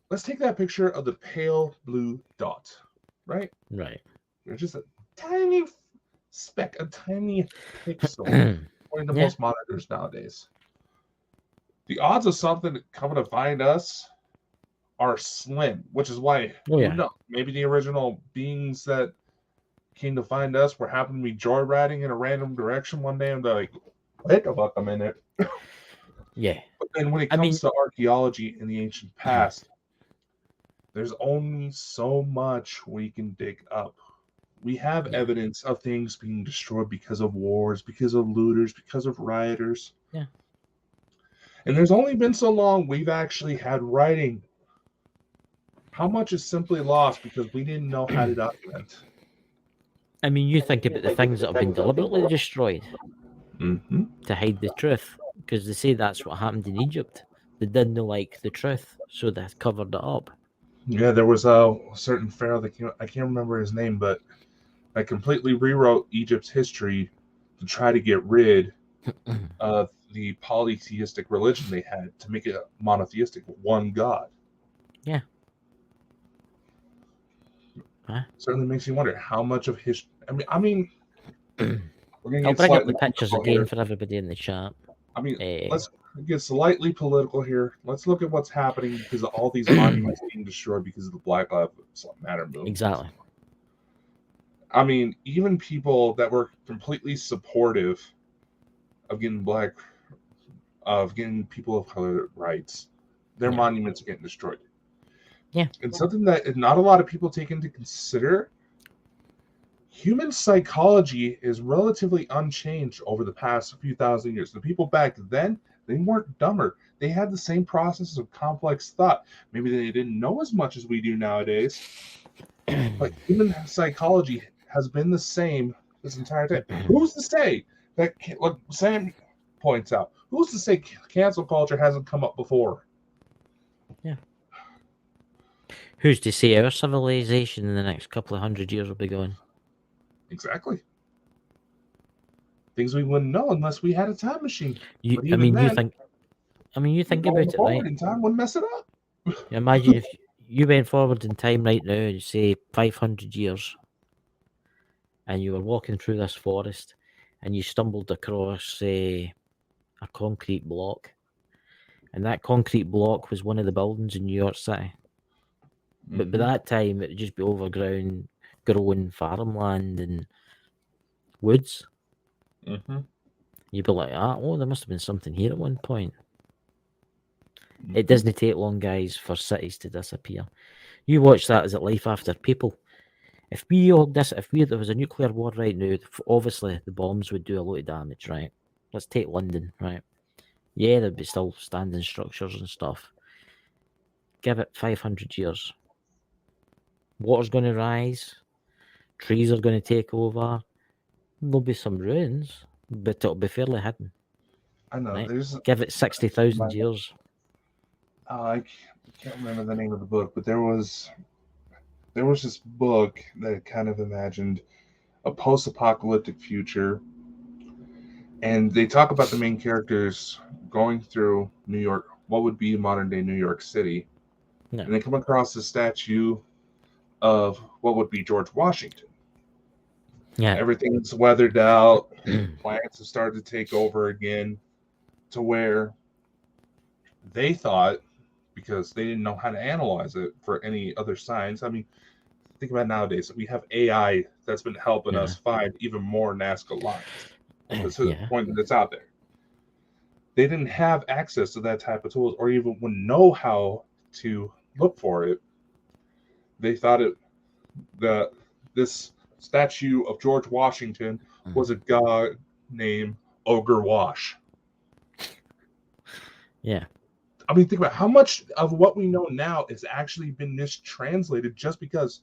Let's take that picture of the pale blue dot, right? Right. There's just a tiny speck, a tiny pixel, according to most monitors nowadays. The odds of something coming to find us are slim, which is why, maybe the original beings that came to find us were happening to be joyriding in a random direction one day, and they're like, wait a fuck a minute. Yeah. But then when it comes to archaeology in the ancient past, there's only so much we can dig up. We have evidence of things being destroyed because of wars, because of looters, because of rioters. Yeah. And there's only been so long we've actually had writing. How much is simply lost because we didn't know how to document? I mean, you think about the things that have been deliberately destroyed to hide the truth, because they say that's what happened in Egypt. They didn't like the truth, so they covered it up. Yeah, there was a certain pharaoh that I can't remember his name, but I completely rewrote Egypt's history to try to get rid of the polytheistic religion they had to make it monotheistic, one God. Yeah. Huh? Certainly makes you wonder how much of history. I mean, we're gonna I'll get bring up the slightly pictures political again here. for everybody in the chat. I mean, let's get slightly political here. Let's look at what's happening because of all these monuments being destroyed because of the Black Lives Matter movement. Exactly. I mean, even people that were completely supportive of getting people of color rights, their monuments are getting destroyed. Yeah. And something that not a lot of people take into consider, human psychology is relatively unchanged over the past few thousand years. The people back then, they weren't dumber. They had the same processes of complex thought. Maybe they didn't know as much as we do nowadays, but human psychology has been the same this entire time. Who's to say that, like Sam points out, who's to say cancel culture hasn't come up before? Yeah. Who's to say our civilization in the next couple of 100 years will be going? Exactly. Things we wouldn't know unless we had a time machine. You think about it, right? In time wouldn't mess it up. Imagine if you went forward in time right now, say 500 years, and you were walking through this forest, and you stumbled across a concrete block, and that concrete block was one of the buildings in New York City. But by that time, it would just be overgrown, growing farmland and woods. You'd be like, there must have been something here at one point. It doesn't take long, guys, for cities to disappear. You watch that as a life after people. If there was a nuclear war right now, obviously the bombs would do a lot of damage, right? Let's take London, right? Yeah, there'd be still standing structures and stuff. Give it 500 years. Water's going to rise. Trees are going to take over. There'll be some ruins, but it'll be fairly hidden. I know. Right. There's Give it 60,000 years. I can't remember the name of the book, but there was this book that kind of imagined a post-apocalyptic future, and they talk about the main characters going through New York, what would be modern-day New York City, Yeah. and they come across the statue of what would be George Washington. Yeah. Everything's weathered out, plants have started to take over again, to where they thought, because they didn't know how to analyze it for any other signs. I mean, think about nowadays. We have AI that's been helping us find even more Nazca lines. That's the point that's out there. They didn't have access to that type of tools, or even would know how to look for it. They thought this statue of George Washington was a god named Ogre Wash. Yeah. I mean, think about how much of what we know now has actually been mistranslated just because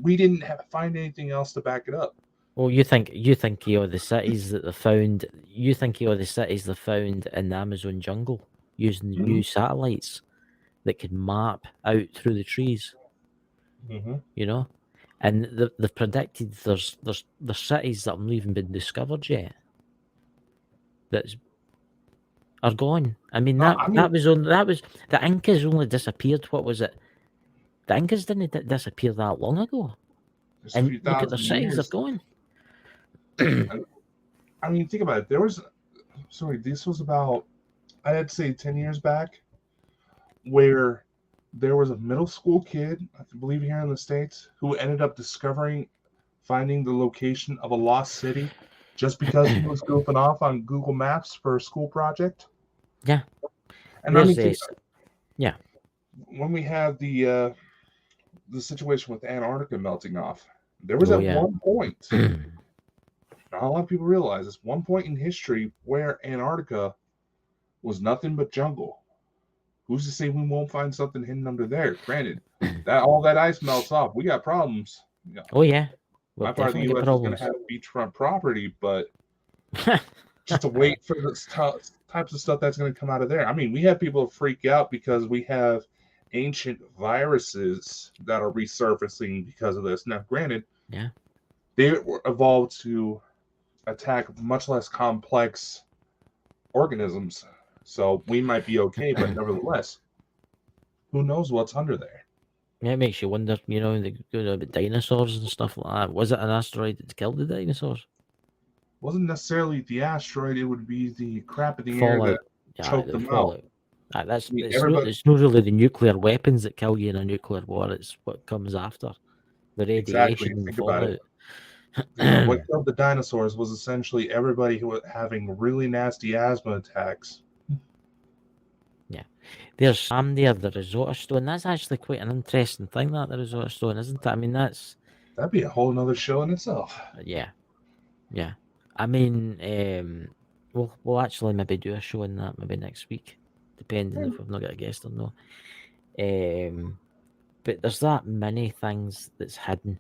we didn't find anything else to back it up. Well, you think of the cities that they found. You think of the cities they found in the Amazon jungle using the new satellites that could map out through the trees. You know, and they've predicted there's cities that haven't even been discovered yet that are gone. I mean that was the Incas only disappeared. What was it? The Incas didn't disappear that long ago. And look at the cities they're going. I mean, think about it. This was about, I'd say 10 years back, where there was a middle school kid, I believe here in the States, who ended up finding the location of a lost city just because he was goofing off on Google Maps for a school project. Yeah. And I mean, when we had the situation with Antarctica melting off, there was one point, not a lot of people realize this, one point in history where Antarctica was nothing but jungle. Who's to say we won't find something hidden under there? Granted, that all that ice melts off, we got problems. You know, oh yeah, my part of the U.S. is going to have beachfront property, but just to wait for the types of stuff that's going to come out of there. I mean, we have people freak out because we have ancient viruses that are resurfacing because of this. Now, granted, they evolved to attack much less complex organisms, so we might be okay, but nevertheless, who knows what's under there? Yeah, it makes you wonder, you know, about dinosaurs and stuff like that. Was it an asteroid that killed the dinosaurs? Wasn't necessarily the asteroid, it would be the crap in the air that choked them out. It's not really the nuclear weapons that kill you in a nuclear war, it's what comes after. The radiation and the fallout. What killed the dinosaurs was essentially everybody who was having really nasty asthma attacks. Yeah. There's Sam there, the Rosetta Stone. That's actually quite an interesting thing, that the Rosetta Stone, isn't it? I mean, that'd be a whole nother show in itself. Yeah. Yeah. I mean, we'll actually maybe do a show on that maybe next week, depending if we've not got a guest or not. But there's that many things that's hidden.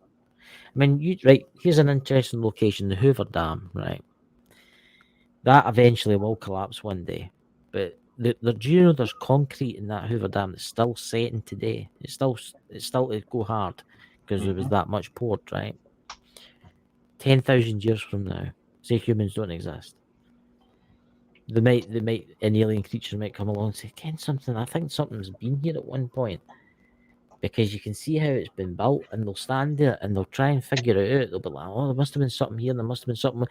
I mean, here's an interesting location, the Hoover Dam, right? That eventually will collapse one day. But there's concrete in that Hoover Dam that's still setting today. It's still to go hard because there was that much poured, right? 10,000 years from now, say humans don't exist. An alien creature might come along and say, I think something's been here at one point. Because you can see how it's been built, and they'll stand there and they'll try and figure it out. They'll be like, oh, there must have been something here, there must have been something.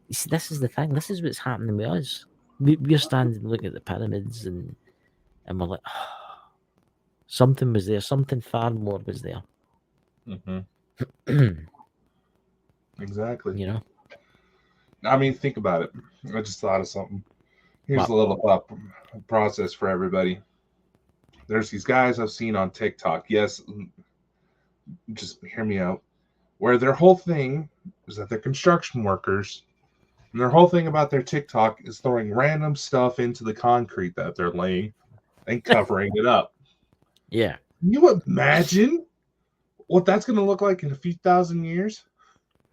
You see, this is the thing. This is what's happening with us. We're standing looking at the pyramids, and we're like, oh, something was there. Something far more was there. Exactly. You know? I mean, think about it. I just thought of something. Here's a little thought process for everybody. There's these guys I've seen on TikTok. Yes, just hear me out. Where their whole thing is that they're construction workers, and their whole thing about their TikTok is throwing random stuff into the concrete that they're laying and covering it up. Yeah. Can you imagine what that's going to look like in a few thousand years?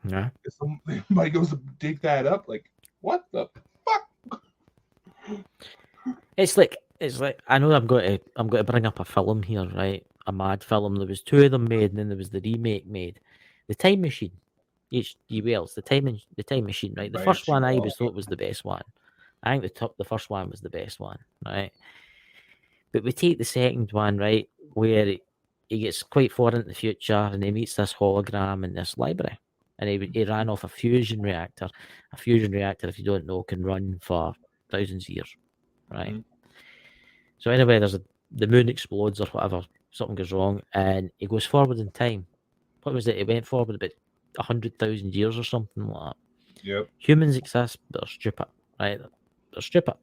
Yeah. If somebody goes to dig that up, like, what the fuck? It's like I know I'm going to bring up a film here, right? A mad film. There was two of them made, and then there was the remake made. The Time Machine. H.G. Wells, the time machine, right? The By first H.G. one I Wells. always thought was the best one. I think the first one was the best one, right? But we take the second one, right, where he gets quite far into the future and he meets this hologram in this library. And he ran off a fusion reactor. A fusion reactor, if you don't know, can run for thousands of years, right? Mhm. So anyway, the moon explodes or whatever, something goes wrong, and he goes forward in time. What was it? He went forward about 100,000 years or something like that. Yep. Humans exist, but they're stupid, right? They're stupid.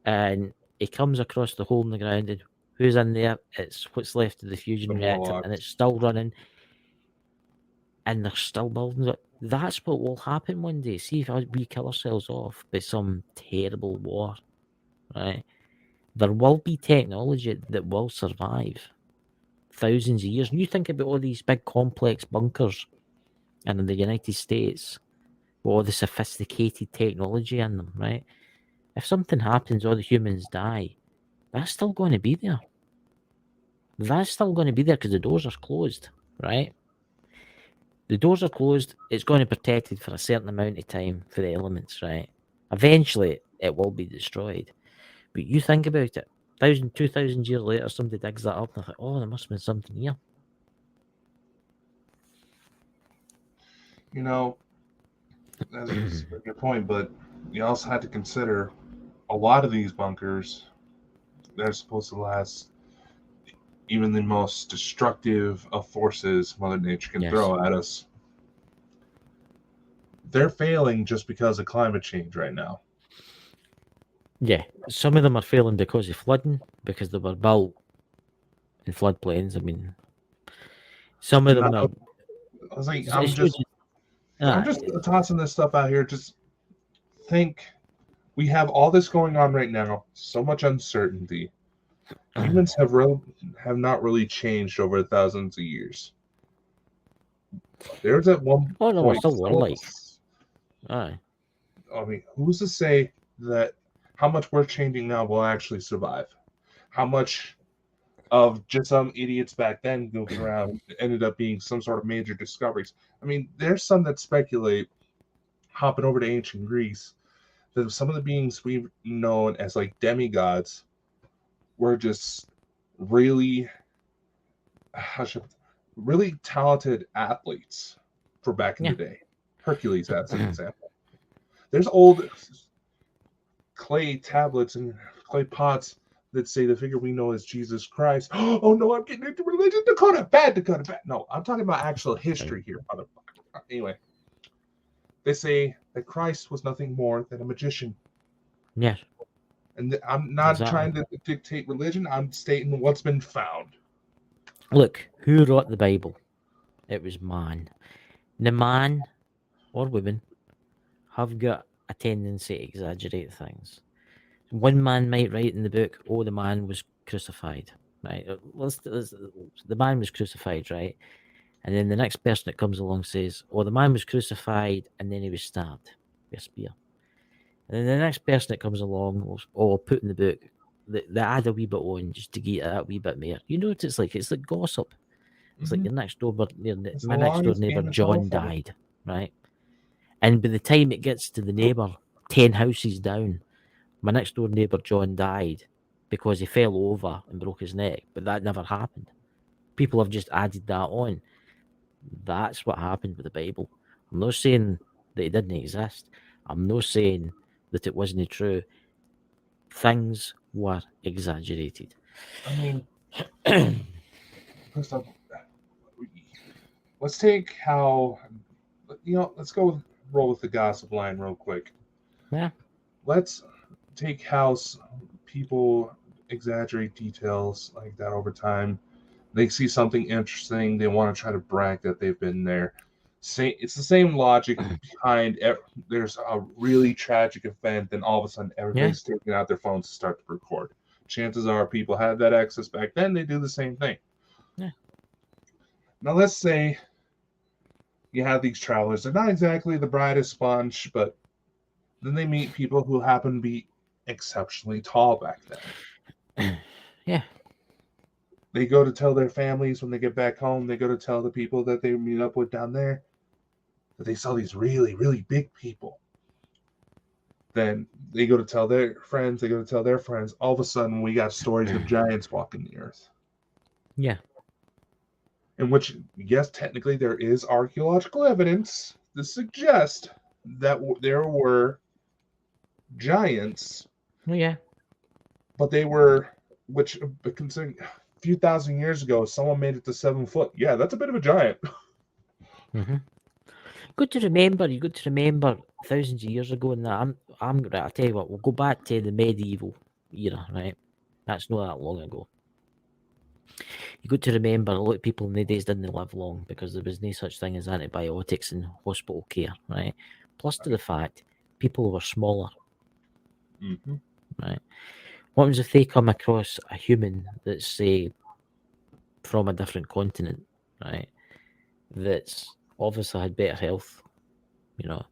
And he comes across the hole in the ground, and who's in there? It's what's left of the fusion The reactor, Morlocks. and it's still running, and they're still building it. That's what will happen one day. See if we kill ourselves off by some terrible war, right? There will be technology that will survive thousands of years. And you think about all these big complex bunkers in the United States, with all the sophisticated technology in them, right? If something happens, all the humans die, that's still going to be there. That's still going to be there because the doors are closed, right? The doors are closed. It's going to be protected for a certain amount of time for the elements, right? Eventually, it will be destroyed. But you think about it. 2,000 years later, somebody digs that up and they're like, oh, there must have been something here. You know, that's a good point, but you also had to consider a lot of these bunkers, they're supposed to last even the most destructive of forces Mother Nature can Yes. throw at us. They're failing just because of climate change right now. Yeah, some of them are failing because of flooding, because they were built in floodplains. I mean, some of them Not- are. I was like, it's I'm just aye, tossing this stuff out here. Just think, we have all this going on right now, so much uncertainty. Humans have not really changed over thousands of years. There's at one oh no, we're point. still warlike. Aye. I mean, who's to say that how much we're changing now will actually survive? How much of just some idiots back then goofing around ended up being some sort of major discoveries? I mean, there's some that speculate, hopping over to ancient Greece, that some of the beings we've known as like demigods were just really, really talented athletes for back in the day. Hercules, as an example. There's old clay tablets and clay pots that say the figure we know as Jesus Christ. Oh no, I'm getting into religion. Dakota, bad. No, I'm talking about actual history here, motherfucker. Anyway, they say that Christ was nothing more than a magician. Yes. And I'm not Exactly. trying to dictate religion. I'm stating what's been found. Look, who wrote the Bible? It was man. The man or women have got a tendency to exaggerate things. One man might write in the book, "Oh, the man was crucified." Right? The man was crucified, right? And then the next person that comes along says, "Oh, the man was crucified, and then he was stabbed with a spear." And then the next person that comes along will, "Oh, put in the book." They add a wee bit on just to get that wee bit more. You know what it's like? It's like gossip. It's like your next door, my next door neighbor John died, right? And by the time it gets to the neighbor 10 houses down, my next door neighbor John died because he fell over and broke his neck, but that never happened. People have just added that on. That's what happened with the Bible. I'm not saying that it didn't exist. I'm not saying that it wasn't true. Things were exaggerated. I mean, first off, let's take how, let's roll with the gossip line real quick. Yeah. Let's take how people exaggerate details like that over time. They see something interesting, they want to try to brag that they've been there. It's the same logic behind there's a really tragic event, then all of a sudden everybody's taking out their phones to start to record. Chances are people had that access back then, they do the same thing. Yeah. Now let's say you have these travelers. They're not exactly the brightest bunch, but then they meet people who happen to be exceptionally tall back then. Yeah. They go to tell their families when they get back home, they go to tell the people that they meet up with down there that they saw these really, really big people. Then they go to tell their friends, they go to tell their friends. All of a sudden, we got stories of giants walking the earth. Yeah. In which, yes, technically there is archaeological evidence to suggest that there were giants. Oh, yeah. But they were, which, considering a few thousand years ago, someone made it to 7 foot. Yeah, that's a bit of a giant. Mm-hmm. Good to remember. You got to remember thousands of years ago. And that I'm right. I tell you what. We'll go back to the medieval era, right? That's not that long ago. You got to remember a lot of people in the days didn't live long because there was no such thing as antibiotics and hospital care, right? Plus to the fact people were smaller, Mm-hmm. right? What happens if they come across a human that's, say, from a different continent, right? That's obviously had better health, you know,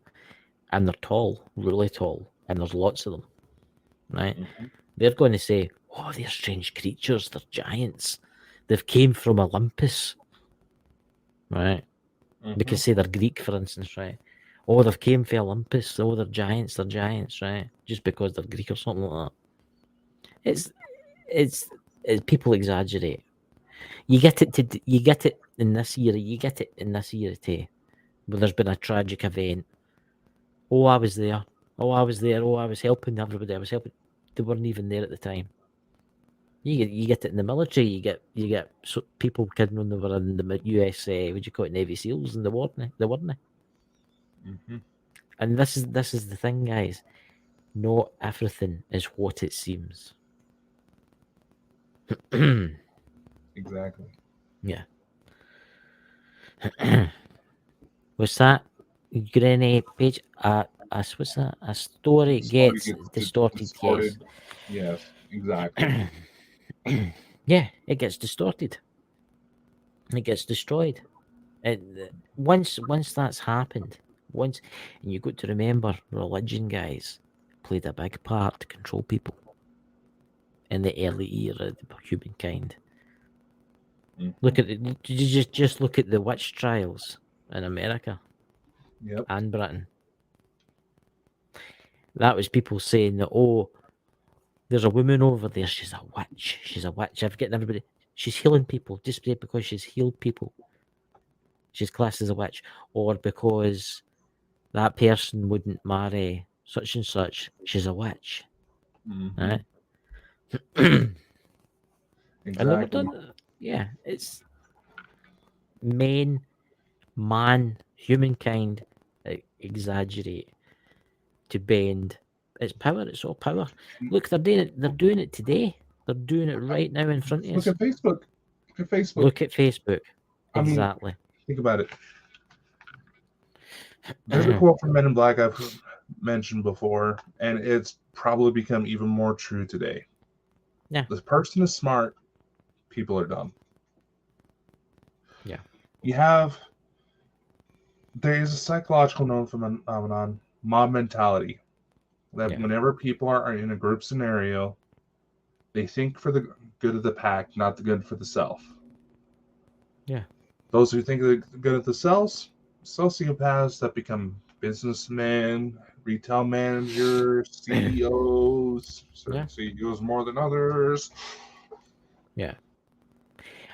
and they're tall, really tall, and there's lots of them, right? Mm-hmm. They're going to say, "Oh, they're strange creatures. They're giants. They've came from Olympus," right? Mm-hmm. We could say they're Greek, for instance, right? Oh, they've came from Olympus. Oh, they're giants, right? Just because they're Greek or something like that. It's people exaggerate. You get it in this era. You get it in this era too, where there's been a tragic event. Oh, I was there. Oh, I was there. Oh, I was helping everybody. I was helping. They weren't even there at the time. You get it in the military. You get people kidding when they were in the US. What do you call it? Navy SEALs, and they weren't. Mm-hmm. And this is the thing, guys. Not everything is what it seems. Exactly. Yeah. What's that? You got any page? What's that? A story gets distorted. Yes, exactly. Yeah, it gets distorted. It gets destroyed. And once that's happened, and you got to remember, religion, guys, played a big part to control people in the early era of humankind. Mm-hmm. Look at just look at the witch trials in America. Yep. And Britain. That was people saying that, oh, there's a woman over there, she's a witch. She's a witch. I've getting everybody. She's healing people just because she's healed people. She's classed as a witch. Or because that person wouldn't marry such and such, she's a witch. Mm-hmm. Right? Exactly. And they were done. Yeah, it's humankind exaggerate to bend. It's power. It's all power. Look, they're doing it. They're doing it today. They're doing it right now in front of us. Look at Facebook. Look at Facebook. Exactly. Think about it. There's a quote from Men in Black I've mentioned before, and it's probably become even more true today. Yeah. The person is smart, people are dumb. Yeah. There is a psychological known phenomenon, mob mentality, that whenever people are in a group scenario, they think for the good of the pack, not the good for the self. Yeah. Those who think of the good of the selves, sociopaths that become businessmen, retail managers, CEOs, certain CEOs more than others. Yeah.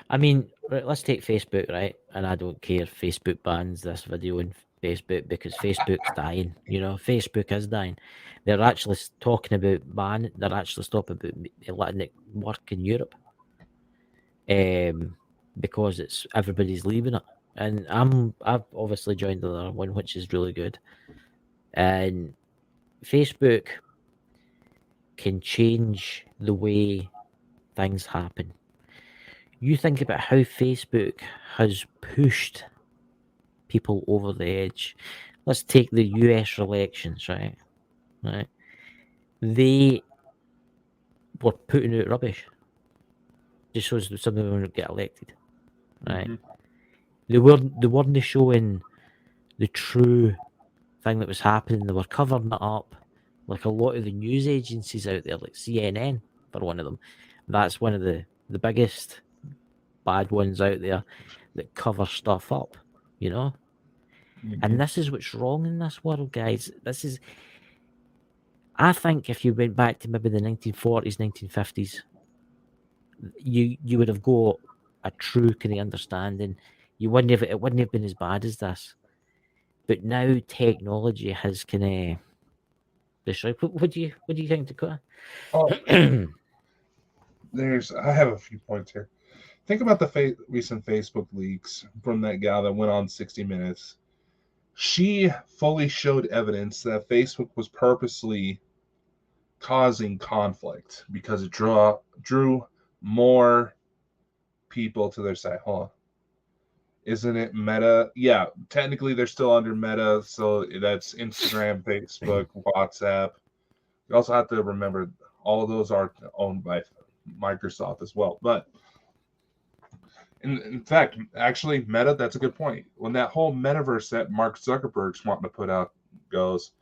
I mean, let's take Facebook, right? And I don't care if Facebook bans this video on Facebook because Facebook's dying. You know, Facebook is dying. They're actually talking about ban. They're actually stopping about letting it work in Europe. Because it's everybody's leaving it, and I've obviously joined the other one, which is really good. And Facebook can change the way things happen. You think about how Facebook has pushed people over the edge. Let's take the US elections, right? Right. They were putting out rubbish just so some of them would get elected. Right. Mm-hmm. They weren't showing the true thing that was happening. They were covering it up, like a lot of the news agencies out there, like CNN for one of them. That's one of the biggest bad ones out there that cover stuff up, you know. And this is what's wrong in this world, guys. I think if you went back to maybe the 1940s, 1950s, you would have got a true kind of understanding. It wouldn't have been as bad as this. But now technology has kind of destroyed. What do you think, Dakota? Oh, I have a few points here. Think about the recent Facebook leaks from that gal that went on 60 Minutes. She fully showed evidence that Facebook was purposely causing conflict because it drew more people to their site. Hold on. Isn't it Meta? Yeah, technically they're still under Meta, so that's Instagram, Facebook, WhatsApp. You also have to remember all of those are owned by Microsoft as well. But in fact, actually, Meta, that's a good point. When that whole metaverse that Mark Zuckerberg's wanting to put out goes,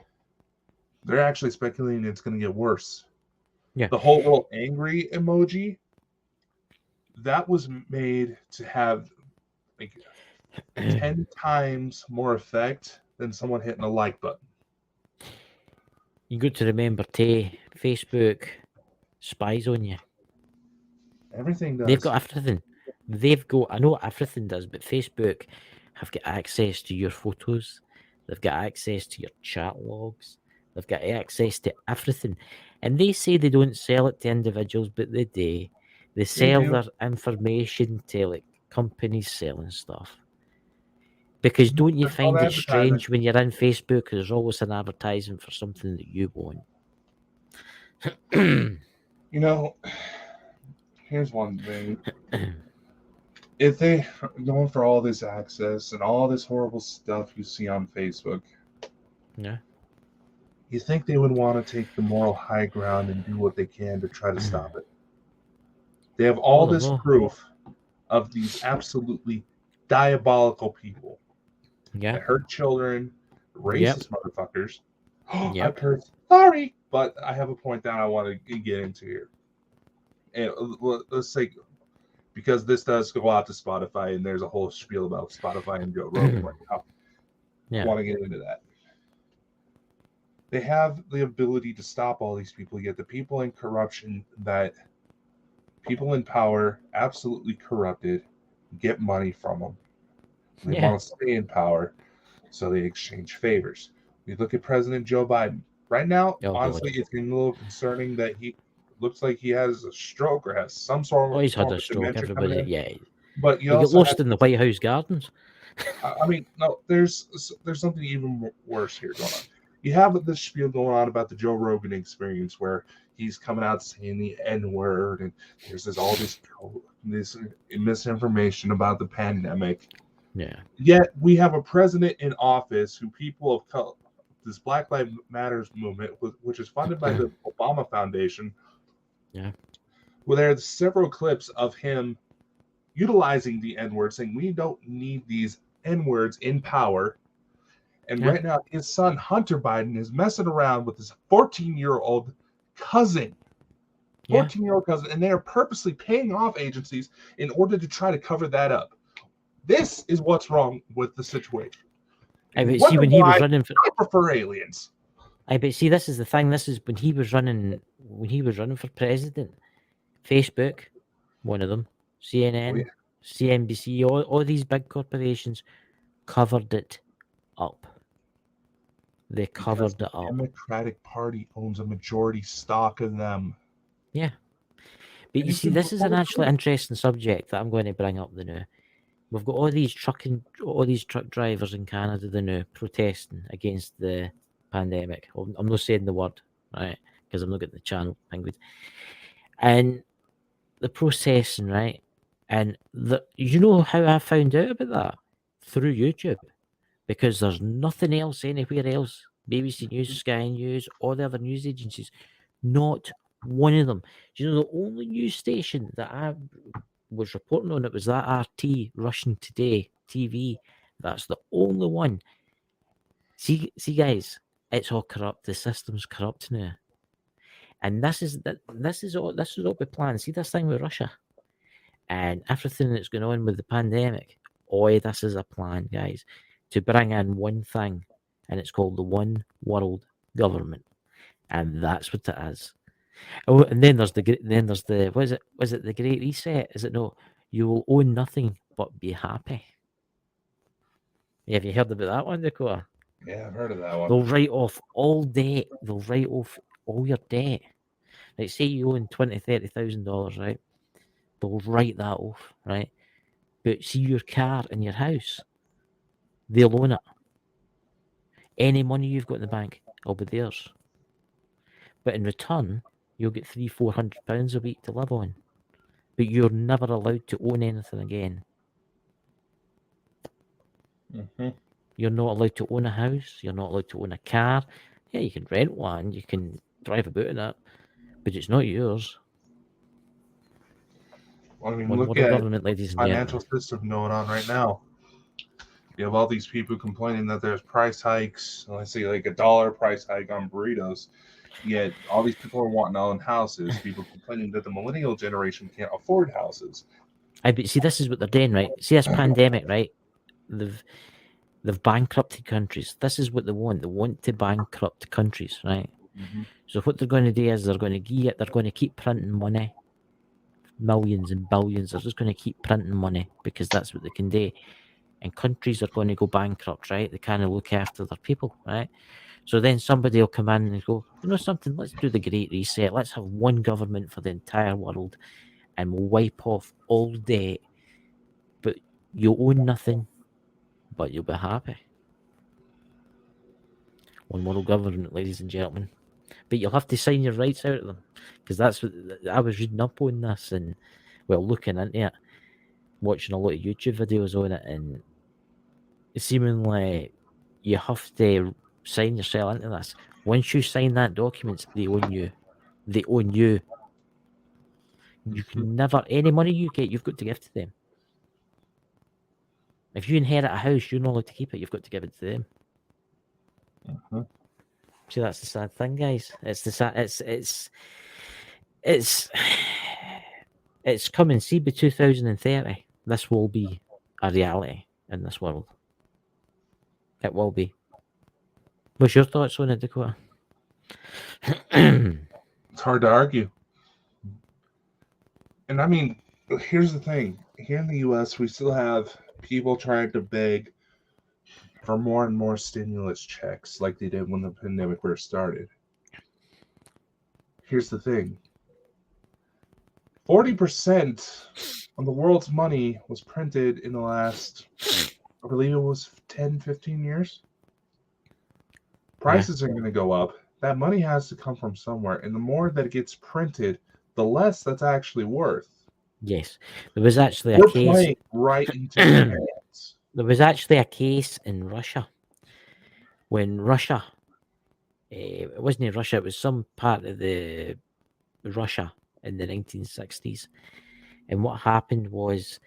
they're actually speculating it's going to get worse. Yeah. The whole little angry emoji, that was made to have like 10 times more effect than someone hitting a like button. You got to remember, Facebook spies on you. Everything does. They've got everything. I know everything does, but Facebook have got access to your photos. They've got access to your chat logs. They've got access to everything. And they say they don't sell it to individuals, but they do. They sell their information to like companies selling stuff. Because don't you find it strange when you're in Facebook, there's always an advertisement for something that you want? You know, here's one thing. If they are going for all this access and all this horrible stuff you see on Facebook, yeah, you think they would want to take the moral high ground and do what they can to try to stop it? They have all this proof of these absolutely diabolical people that hurt children, racist motherfuckers. I cursed. Sorry, but I have a point that I want to get into here. And let's say, because this does go out to Spotify, and there's a whole spiel about Spotify and Joe Rogan right now. I want to get into that. They have the ability to stop all these people, yet the people in corruption, that people in power, absolutely corrupted, get money from them. They want to stay in power, so they exchange favors. We look at President Joe Biden. Right now, honestly, it's getting a little concerning that he looks like he has a stroke or has some sort of. Oh, he's had a stroke. Everybody, But you get lost in the White House gardens. I mean, no, there's something even worse here going on. You have this spiel going on about the Joe Rogan experience where he's coming out saying the N-word, and there's all this misinformation about the pandemic. Yeah. Yet we have a president in office who people have called this Black Lives Matters movement, which is funded by the Obama Foundation. Yeah. Well, there are several clips of him utilizing the N-word, saying we don't need these N-words in power. And right now, his son, Hunter Biden, is messing around with his 14-year-old cousin. 14-year-old cousin. And they are purposely paying off agencies in order to try to cover that up. This is what's wrong with the situation. I see when he was running for. I prefer aliens. See, this is the thing. This is when he was running for president. Facebook, one of them, CNN, CNBC, all these big corporations covered it up. They covered it up. The Democratic Party owns a majority stock of them. Yeah. But you see, this is an actually interesting subject that I'm going to bring up now. We've got all these truck drivers in Canada now protesting against the pandemic. I'm not saying the word, right? Because I'm not getting the channel language. And the processing, right? And you know how I found out about that? Through YouTube. Because there's nothing else anywhere else. BBC News, Sky News, all the other news agencies. Not one of them. Do you know the only news station that I was reporting on it was that RT, Russian Today TV. That's the only one. See, guys, it's all corrupt. The system's corrupt now, and this is all we plan. See this thing with Russia and everything that's going on with the pandemic. Oh, this is a plan, guys, to bring in one thing, and it's called the One World Government, and that's what it is. Oh, and then there's the was it the Great Reset? Is it no? You will own nothing but be happy. Have you heard about that one, Dakota? Yeah, I've heard of that one. They'll write off all debt. They'll write off all your debt. Like, say you own $20,000-$30,000, right? They'll write that off, right? But see your car and your house, they'll own it. Any money you've got in the bank will be theirs. But in return, you'll get £300-400 a week to live on. But you're never allowed to own anything again. Mm-hmm. You're not allowed to own a house. You're not allowed to own a car. Yeah, you can rent one. You can drive about in it. But it's not yours. Well, I mean, One look world at government, ladies and financial gentlemen. system going on right now. You have all these people complaining that there's price hikes. Let's say like $1 price hike on burritos. Yet all these people are wanting to own houses. People complaining that the millennial generation can't afford houses. But see, this is what they're doing, right? See, this pandemic, right? They've bankrupted countries. This is what they want. They want to bankrupt countries, right? Mm-hmm. So what they're going to do is they're going to keep printing money, millions and billions. They're just going to keep printing money because that's what they can do. And countries are going to go bankrupt, right? They kind of look after their people, right? So then somebody will come in and go, you know something, let's do the Great Reset. Let's have one government for the entire world and we'll wipe off all debt. But you'll own nothing, but you'll be happy. One world government, ladies and gentlemen. But you'll have to sign your rights out of them. Because that's what I was reading up on this and, well, looking into it, watching a lot of YouTube videos on it, and seemingly you have to sign yourself into this. Once you sign that document, they own you. They own you. You can never, any money you get, you've got to give to them. If you inherit a house, you're not allowed to keep it. You've got to give it to them. Mm-hmm. See, that's the sad thing, guys. It's the sad. It's coming. See, by 2030, this will be a reality in this world. It will be. What's your thoughts on it, Dakota? It's hard to argue. And I mean, here's the thing. Here in the U.S., we still have people trying to beg for more and more stimulus checks like they did when the pandemic first started. Here's the thing. 40% of the world's money was printed in the last, I believe it was 10, 15 years. Prices are going to go up. That money has to come from somewhere. And the more that it gets printed, the less that's actually worth. Yes. There was actually We're a case. playing right into their hands. There was actually a case in Russia. When Russia, it wasn't in Russia, it was some part of the Russia in the 1960s. And what happened was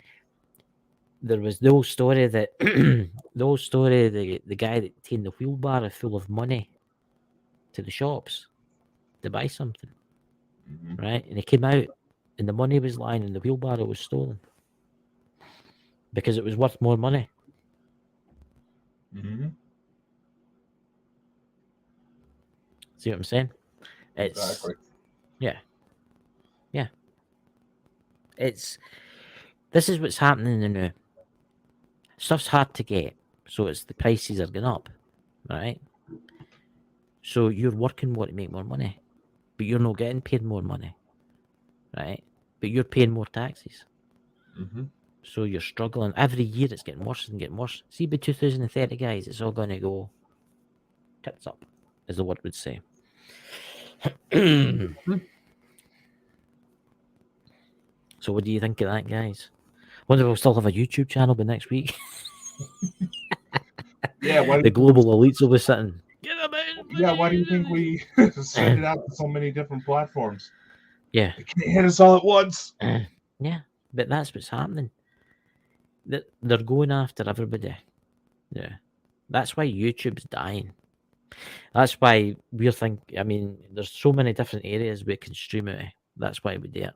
there was the old story that the guy that taken the wheelbarrow full of money to the shops to buy something, right? And he came out and the money was lying and the wheelbarrow was stolen because it was worth more money. Mm-hmm. See what I'm saying? It's Exactly. yeah. This is what's happening now. Stuff's hard to get, so it's the prices are going up, right? So you're working more to make more money, but you're not getting paid more money, right? But you're paying more taxes. Mm-hmm. So you're struggling. Every year it's getting worse and getting worse. See, by 2030, guys, it's all going to go tits up, as the word would say. So what do you think of that, guys? Wonder if we'll still have a YouTube channel by next week. Yeah, the global elites will be sitting. Why do you think we send it out to so many different platforms? Yeah. They can't hit us all at once. Yeah, but that's what's happening. They're going after everybody. Yeah. That's why YouTube's dying. That's why we're thinking. I mean, there's so many different areas we can stream it. That's why we do it.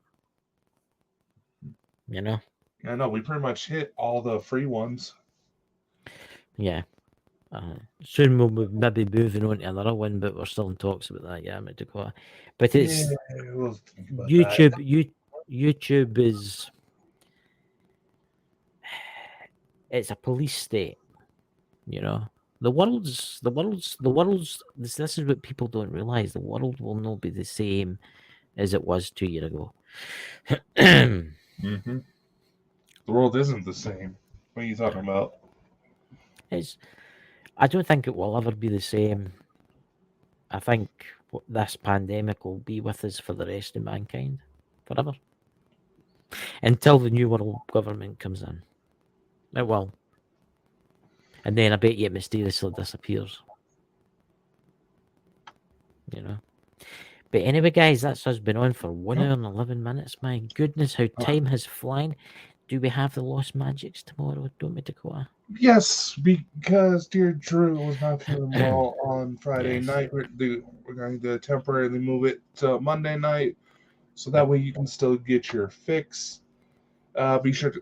You know? I know we pretty much hit all the free ones. Yeah. Soon we'll maybe moving on to another one, but we're still in talks about that. Yeah, Dakota. But it's We'll think about that. YouTube. YouTube is it's a police state. You know, the world's. This is what people don't realize. The world will not be the same as it was 2 years ago. Mm-hmm. The world isn't the same. What are you talking about? I don't think it will ever be the same. I think this pandemic will be with us for the rest of mankind, forever, until the new world government comes in. It will, and then I bet you it mysteriously disappears. You know. But anyway, guys, that's us been on for 1 hour and 11 minutes. My goodness, how time has flown. Do we have the Lost Magics tomorrow? Don't we, Dakota? Yes, because dear Drew was not feeling well on Friday Yes. night. We're going to temporarily move it to Monday night, so that way you can still get your fix. Be sure to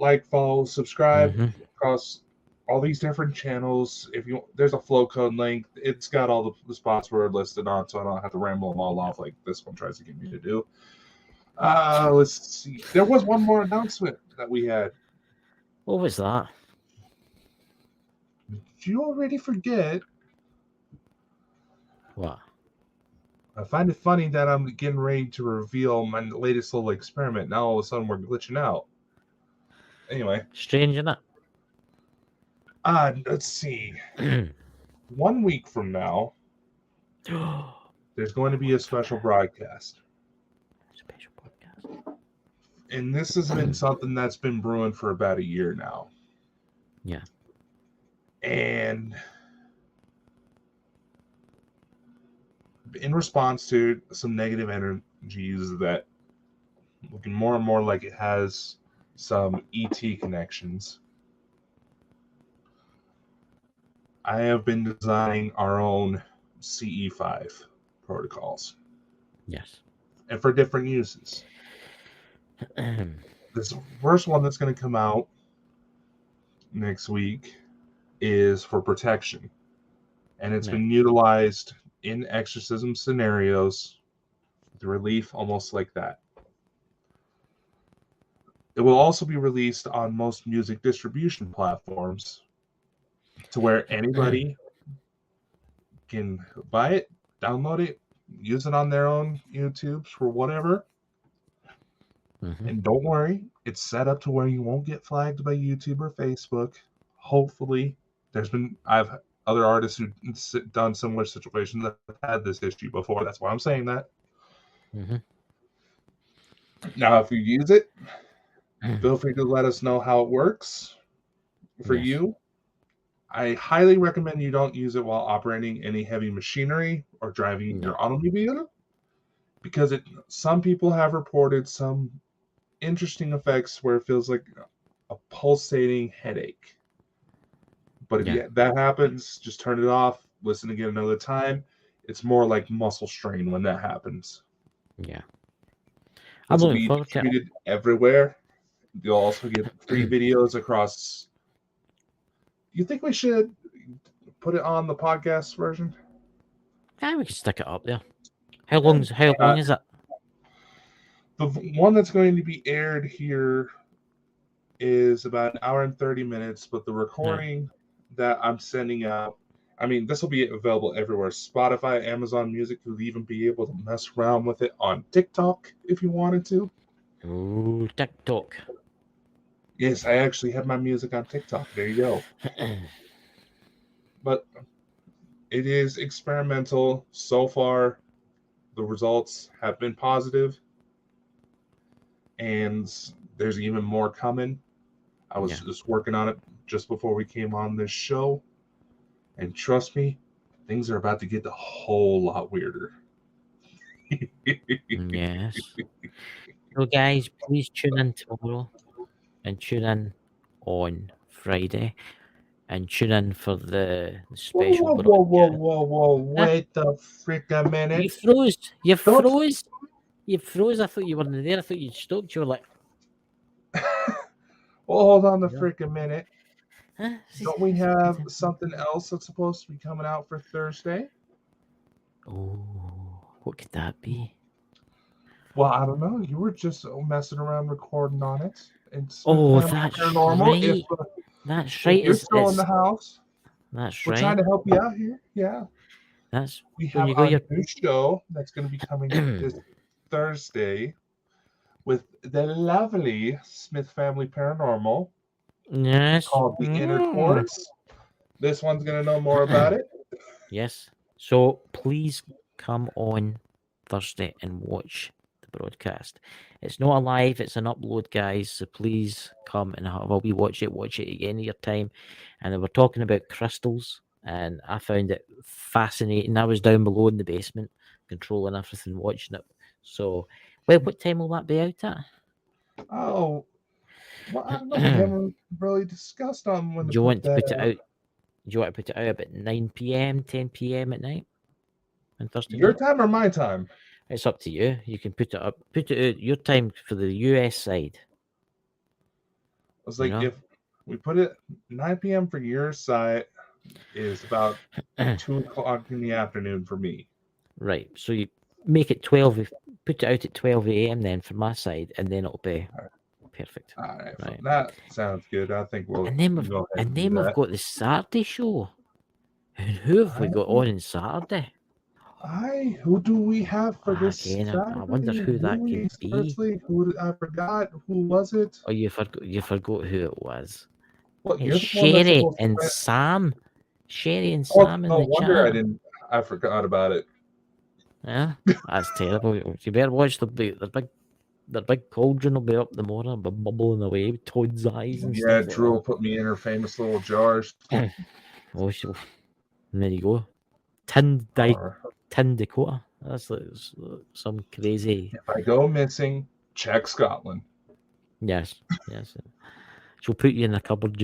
like, follow, subscribe across all these different channels. If you there's a flow code link, it's got all the spots we're listed on, so I don't have to ramble them all off like this one tries to get me to do. Let's see. There was one more announcement that we had. What was that? Did you already forget? What? I find it funny that I'm getting ready to reveal my latest little experiment. Now all of a sudden we're glitching out. Anyway. Strange, isn't it? Let's see. 1 week from now, there's going to be a special broadcast. Special podcast. And this has been something that's been brewing for about a year now. Yeah. And in response to some negative energies that looking more and more like it has some ET connections, I have been designing our own CE5 protocols. Yes. And for different uses. This first one that's going to come out next week is for protection. And it's been utilized in exorcism scenarios, the relief almost like that. It will also be released on most music distribution platforms to where anybody can buy it, download it, use it on their own YouTubes for whatever. And don't worry, it's set up to where you won't get flagged by YouTube or Facebook. Hopefully, I've other artists who've done similar situations that have had this issue before. That's why I'm saying that. Now, if you use it, feel free to let us know how it works for you. I highly recommend you don't use it while operating any heavy machinery or driving your automobile, because some people have reported some interesting effects where it feels like a pulsating headache. But if that happens, just turn it off, listen again another time. It's more like muscle strain when that happens. Yeah. This will be distributed everywhere. You'll also get free videos across. You think we should put it on the podcast version? Yeah, we can stick it up there. How long is it? The one that's going to be aired here is about an hour and 30 minutes, but the recording that I'm sending out, I mean, this will be available everywhere. Spotify, Amazon Music, you'll even be able to mess around with it on TikTok if you wanted to. Ooh, TikTok. Yes, I actually have my music on TikTok. There you go. But it is experimental. So far, the results have been positive. And there's even more coming. I was just working on it just before we came on this show. And trust me, things are about to get a whole lot weirder. Yes. So, guys, please tune in tomorrow and tune in on Friday. and tune in for the Whoa, special whoa, whoa, whoa, broadcast. whoa, whoa! Wait the frick a You minute! froze. You Don't. froze. You froze. I thought you weren't there. I thought you'd stopped. You were like, Well, hold on the yeah. frick a minute. Huh? Don't we have something else that's supposed to be coming out for Thursday? Oh, what could that be? Well, I don't know. You were just messing around recording on it. It's Smith Oh, Family that's Paranormal. right. That's If right. you're still in the house, That's we're trying right. to help you out here. Yeah, That's we when have you go a your. new show that's going to be coming this Thursday with the lovely Smith Family Paranormal Yes. called The Mm. Intercourse. This one's going to know more about it. Yes. So please come on Thursday and watch the broadcast. It's not a live, it's an upload, guys. So please come and have a wee watch it again at your time. And they were talking about crystals, and I found it fascinating. I was down below in the basement, controlling everything, watching it. So, well, what time will that be out at? Oh, well, I don't know. We haven't really discussed on when Do to you put want to that put it out. out? Do you want to put it out about 9 p.m., 10 p.m. at night on Thursday Your night? time or my time? It's up to you. You can put it out your time for the US side. I was You like, know? if we put it 9 p.m. for your site, is about 2 o'clock in the afternoon for me. Right. So you make it 12, put it out at 12 a.m. then for my side, and then it'll be perfect. All right, Right. that sounds good. I think we'll And then we've go ahead and do we've that. got the Saturday show. And who have we got on Saturday? Who do we have for this Again, I wonder Saturday? who that could Louis, be. firstly, who I forgot. Who was it? Oh, you forgot who it was. Well, It's you're the one that's Sherry supposed to. and Sam. Sherry and Oh, Sam in no the wonder chat. I forgot about it. Yeah, that's terrible. You better watch the big cauldron will be up the morning, but bubbling away with Toad's eyes and Yeah, stuff like Drew will put me in her famous little jars. that. Oh, and there you go. Tin Dakota. That's like some crazy. If I go missing, check Scotland. Yes. She'll put you in a cupboard,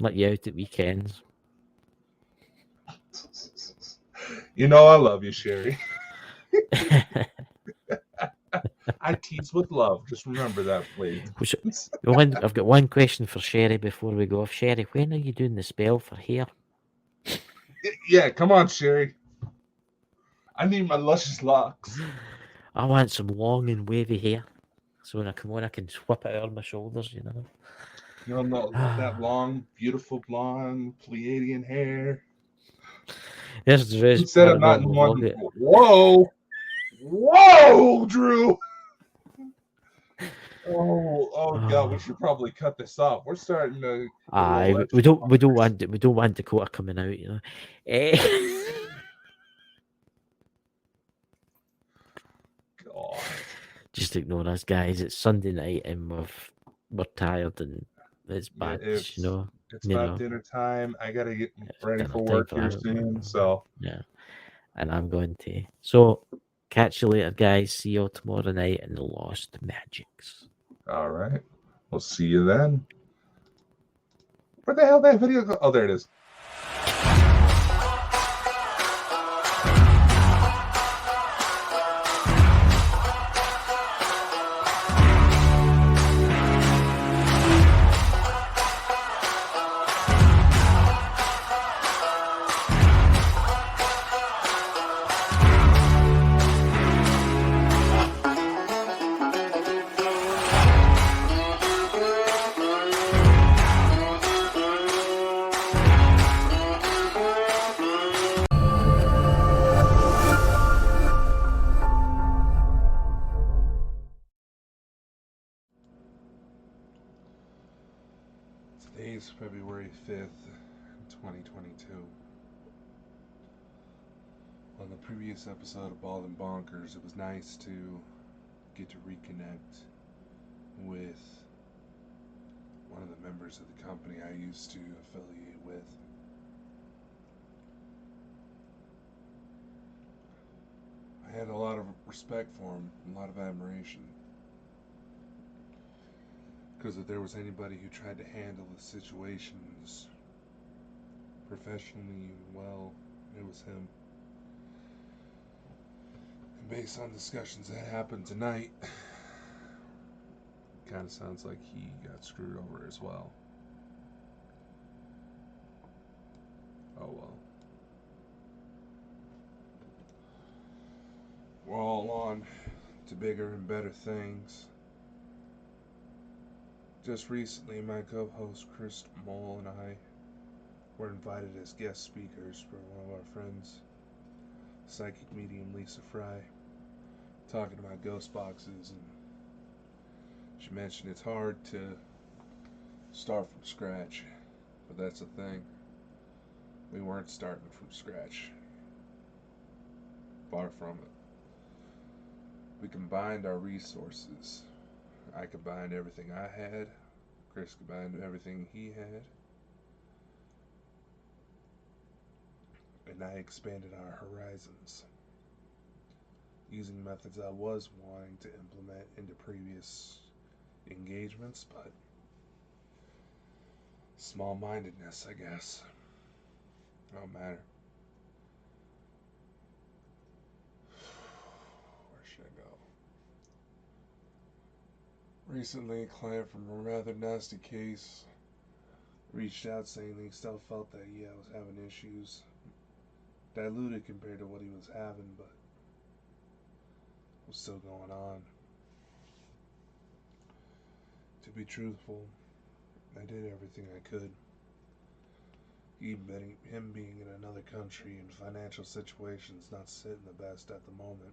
let you out at weekends. You know I love you, Sherry. I tease with love. Just remember that, please. I've got one question for Sherry before we go off. Sherry, when are you doing the spell for hair? Yeah, come on, Sherry. I need my luscious locks. I want some long and wavy hair. So when I come on, I can whip it out on my shoulders, You know that long, beautiful blonde Pleiadian hair. Yes, Drew's Instead of not in paranormal one. Whoa, Drew. Oh God, we should probably cut this off. We're starting to. We don't want Dakota coming out, God. Just ignore us, guys. It's Sunday night and we're tired and it's bad, It's about dinner time. I gotta get ready for work here soon. So yeah, and I'm going to. So catch you later, guys. See you all tomorrow night in the Lost Magics. All right, we'll see you then. Where the hell did that video go? Oh, there it is. Today's February 5th, 2022. On the previous episode of Bald and Bonkers, it was nice to get to reconnect with one of the members of the company I used to affiliate with. I had a lot of respect for him, a lot of admiration. Because if there was anybody who tried to handle the situations professionally well, it was him. And based on discussions that happened tonight, kind of sounds like he got screwed over as well. Oh well. We're all on to bigger and better things. Just recently, my co-host Chris Mole and I were invited as guest speakers for one of our friends, psychic medium Lisa Fry, talking about ghost boxes, and she mentioned it's hard to start from scratch, but that's the thing. We weren't starting from scratch. Far from it. We combined our resources. I combined everything I had. Chris combined everything he had. And I expanded our horizons. Using methods I was wanting to implement into previous engagements, but small-mindedness, I guess. Don't matter. Where should I go? Recently, a client from a rather nasty case reached out saying they still felt that, I was having issues. Diluted compared to what he was having, but was still going on. To be truthful, I did everything I could. Him being in another country and financial situations not sitting the best at the moment,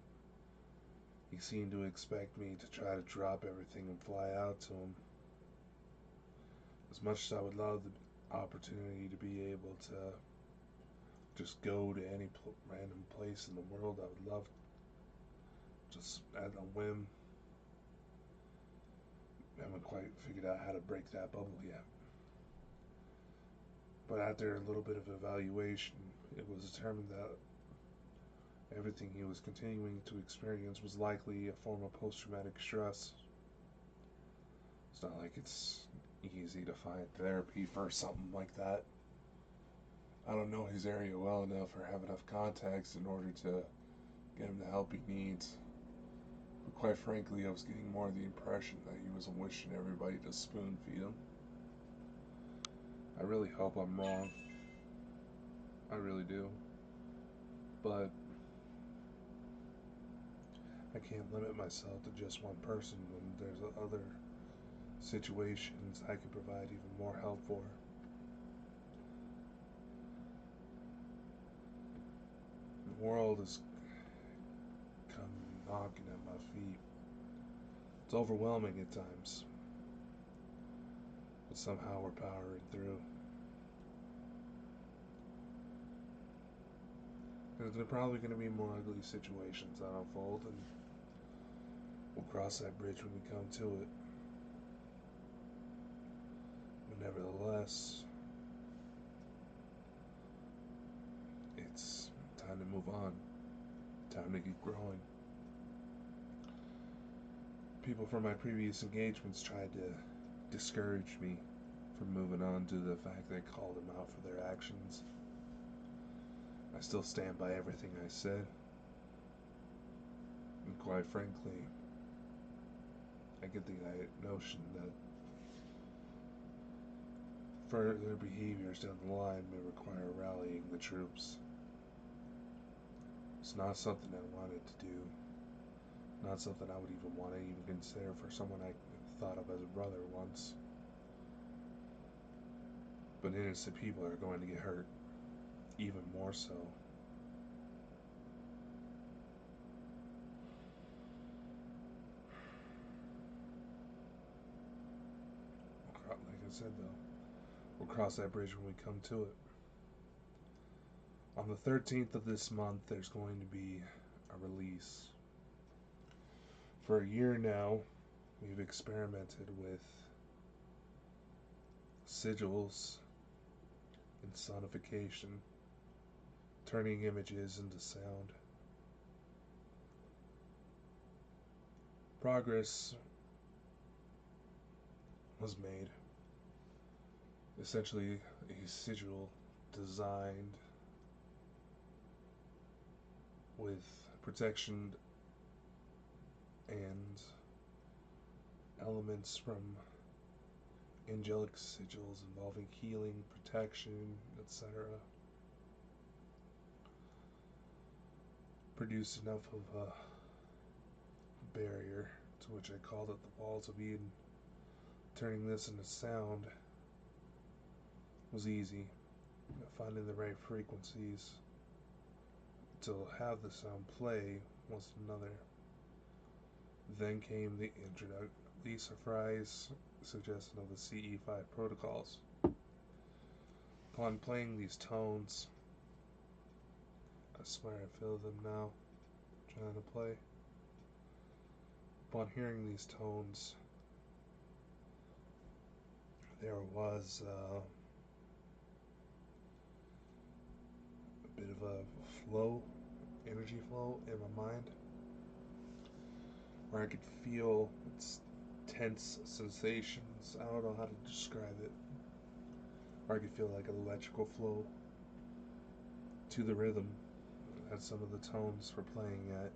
he seemed to expect me to try to drop everything and fly out to him. As much as I would love the opportunity to be able to just go to any random place in the world, I would love just at a whim. I haven't quite figured out how to break that bubble yet. But after a little bit of evaluation, it was determined that everything he was continuing to experience was likely a form of post-traumatic stress. It's not like it's easy to find therapy for something like that. I don't know his area well enough or have enough contacts in order to get him the help he needs. But quite frankly, I was getting more of the impression that he was wishing everybody to spoon feed him. I really hope I'm wrong. I really do. But I can't limit myself to just one person when there's other situations I could provide even more help for. The world has come knocking at my feet. It's overwhelming at times, but somehow we're powering through. There's probably going to be more ugly situations that unfold, and we'll cross that bridge when we come to it. But nevertheless, it's time to move on. Time to get growing. People from my previous engagements tried to discourage me from moving on due to the fact that I called them out for their actions. I still stand by everything I said. And quite frankly, I get the notion that further behaviors down the line may require rallying the troops. It's not something I wanted to do. Not something I would even want to even consider for someone I thought of as a brother once. But innocent people are going to get hurt. Even more so. Like I said though, we'll cross that bridge when we come to it. On the 13th of this month, there's going to be a release. For a year now, we've experimented with sigils and sonification, turning images into sound. Progress was made. Essentially, a sigil designed with protection and elements from angelic sigils involving healing, protection, etc. Produced enough of a barrier to which I called it the walls of Eden. Turning this into sound was easy. Finding the right frequencies to have the sound play was another. Then came the surprise suggestion of the CE5 protocols. Upon playing these tones, I swear I feel them now, trying to play. Upon hearing these tones, there was a bit of a flow, energy flow in my mind, where I could feel its tense sensations. I don't know how to describe it. Or I could feel like an electrical flow to the rhythm that some of the tones were playing at.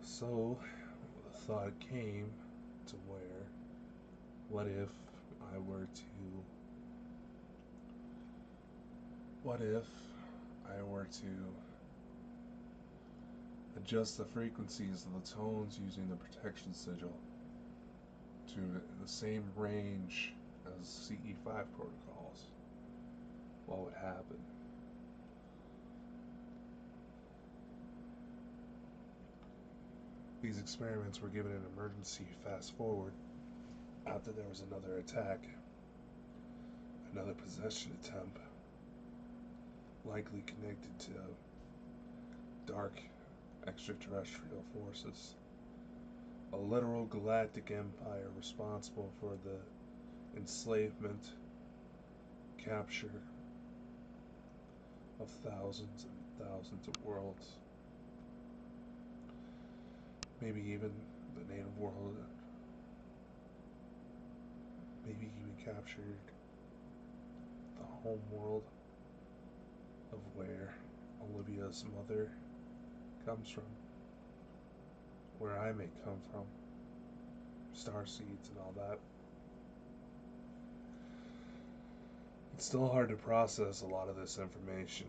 So the thought came to where, what if I were to adjust the frequencies of the tones using the protection sigil to the same range as CE5 protocols? What would happen? These experiments were given an emergency fast forward after there was another attack, another possession attempt, likely connected to dark extraterrestrial forces, a literal galactic empire responsible for the enslavement, capture of thousands and thousands of worlds. Maybe even the native world, maybe even captured the home world of where Olivia's mother comes from, where I may come from, star seeds and all that. It's still hard to process a lot of this information.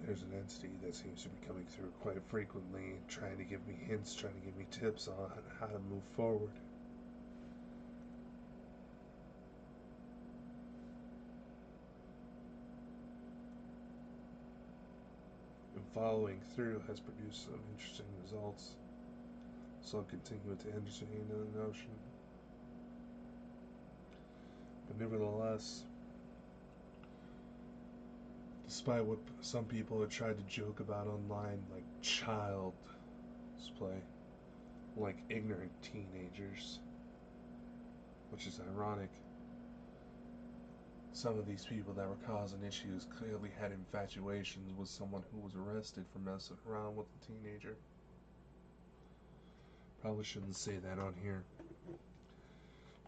There's an entity that seems to be coming through quite frequently, trying to give me hints, trying to give me tips on how to move forward. And following through has produced some interesting results, so I'll continue to entertain the notion. But nevertheless, despite what some people have tried to joke about online, like child's play, like ignorant teenagers, which is ironic. Some of these people that were causing issues clearly had infatuations with someone who was arrested for messing around with a teenager. Probably shouldn't say that on here,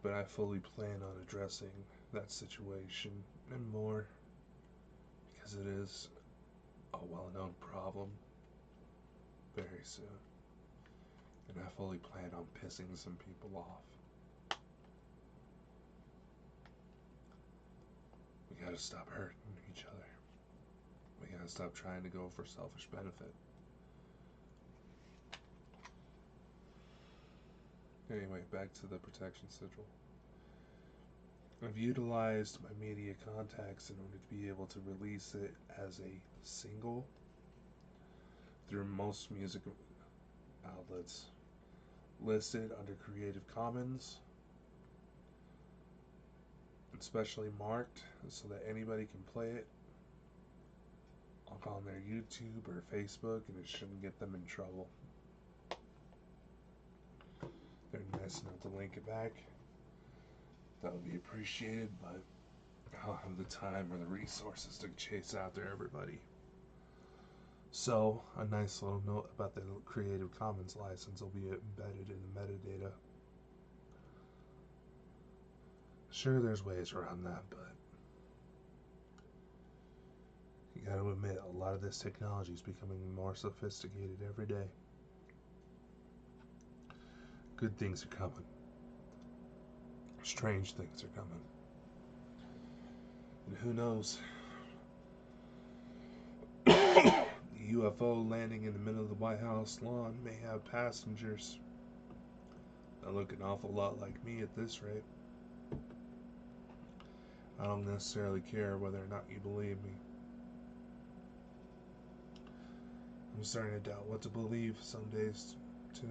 but I fully plan on addressing that situation and more, because it is a well-known problem very soon, and I fully plan on pissing some people off. We gotta stop hurting each other. We gotta stop trying to go for selfish benefit. Anyway, back to the protection sigil. I've utilized my media contacts in order to be able to release it as a single through most music outlets, listed under Creative Commons, and specially marked so that anybody can play it on their YouTube or Facebook, and it shouldn't get them in trouble. They're nice enough to link it back. That would be appreciated, but I don't have the time or the resources to chase after everybody. So, a nice little note about the Creative Commons license will be embedded in the metadata. Sure, there's ways around that, but gotta admit, a lot of this technology is becoming more sophisticated every day. Good things are coming. Strange things are coming. And who knows? The UFO landing in the middle of the White House lawn may have passengers that look an awful lot like me at this rate. I don't necessarily care whether or not you believe me. I'm starting to doubt what to believe some days, too.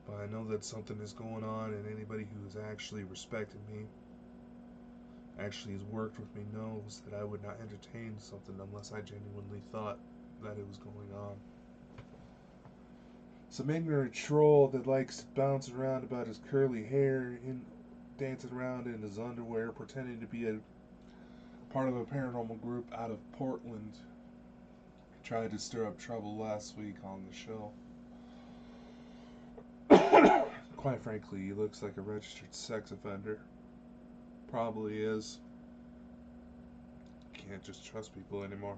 But I know that something is going on, and anybody who's actually respected me, actually has worked with me, knows that I would not entertain something unless I genuinely thought that it was going on. Some ignorant troll that likes to bounce around about his curly hair and dancing around in his underwear, pretending to be a part of a paranormal group out of Portland, tried to stir up trouble last week on the show. Quite frankly, he looks like a registered sex offender. Probably is. Can't just trust people anymore.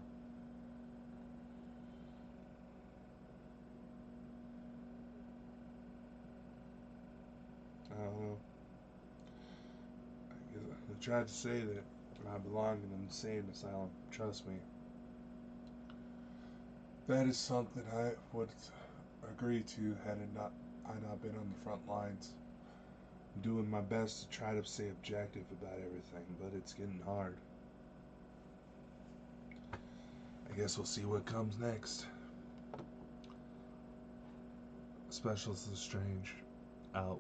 I don't know. I tried to say that I belong in an insane asylum. Trust me. That is something I would agree to had I not been on the front lines. I'm doing my best to try to stay objective about everything, but it's getting hard. I guess we'll see what comes next. Specialist is Strange. Out.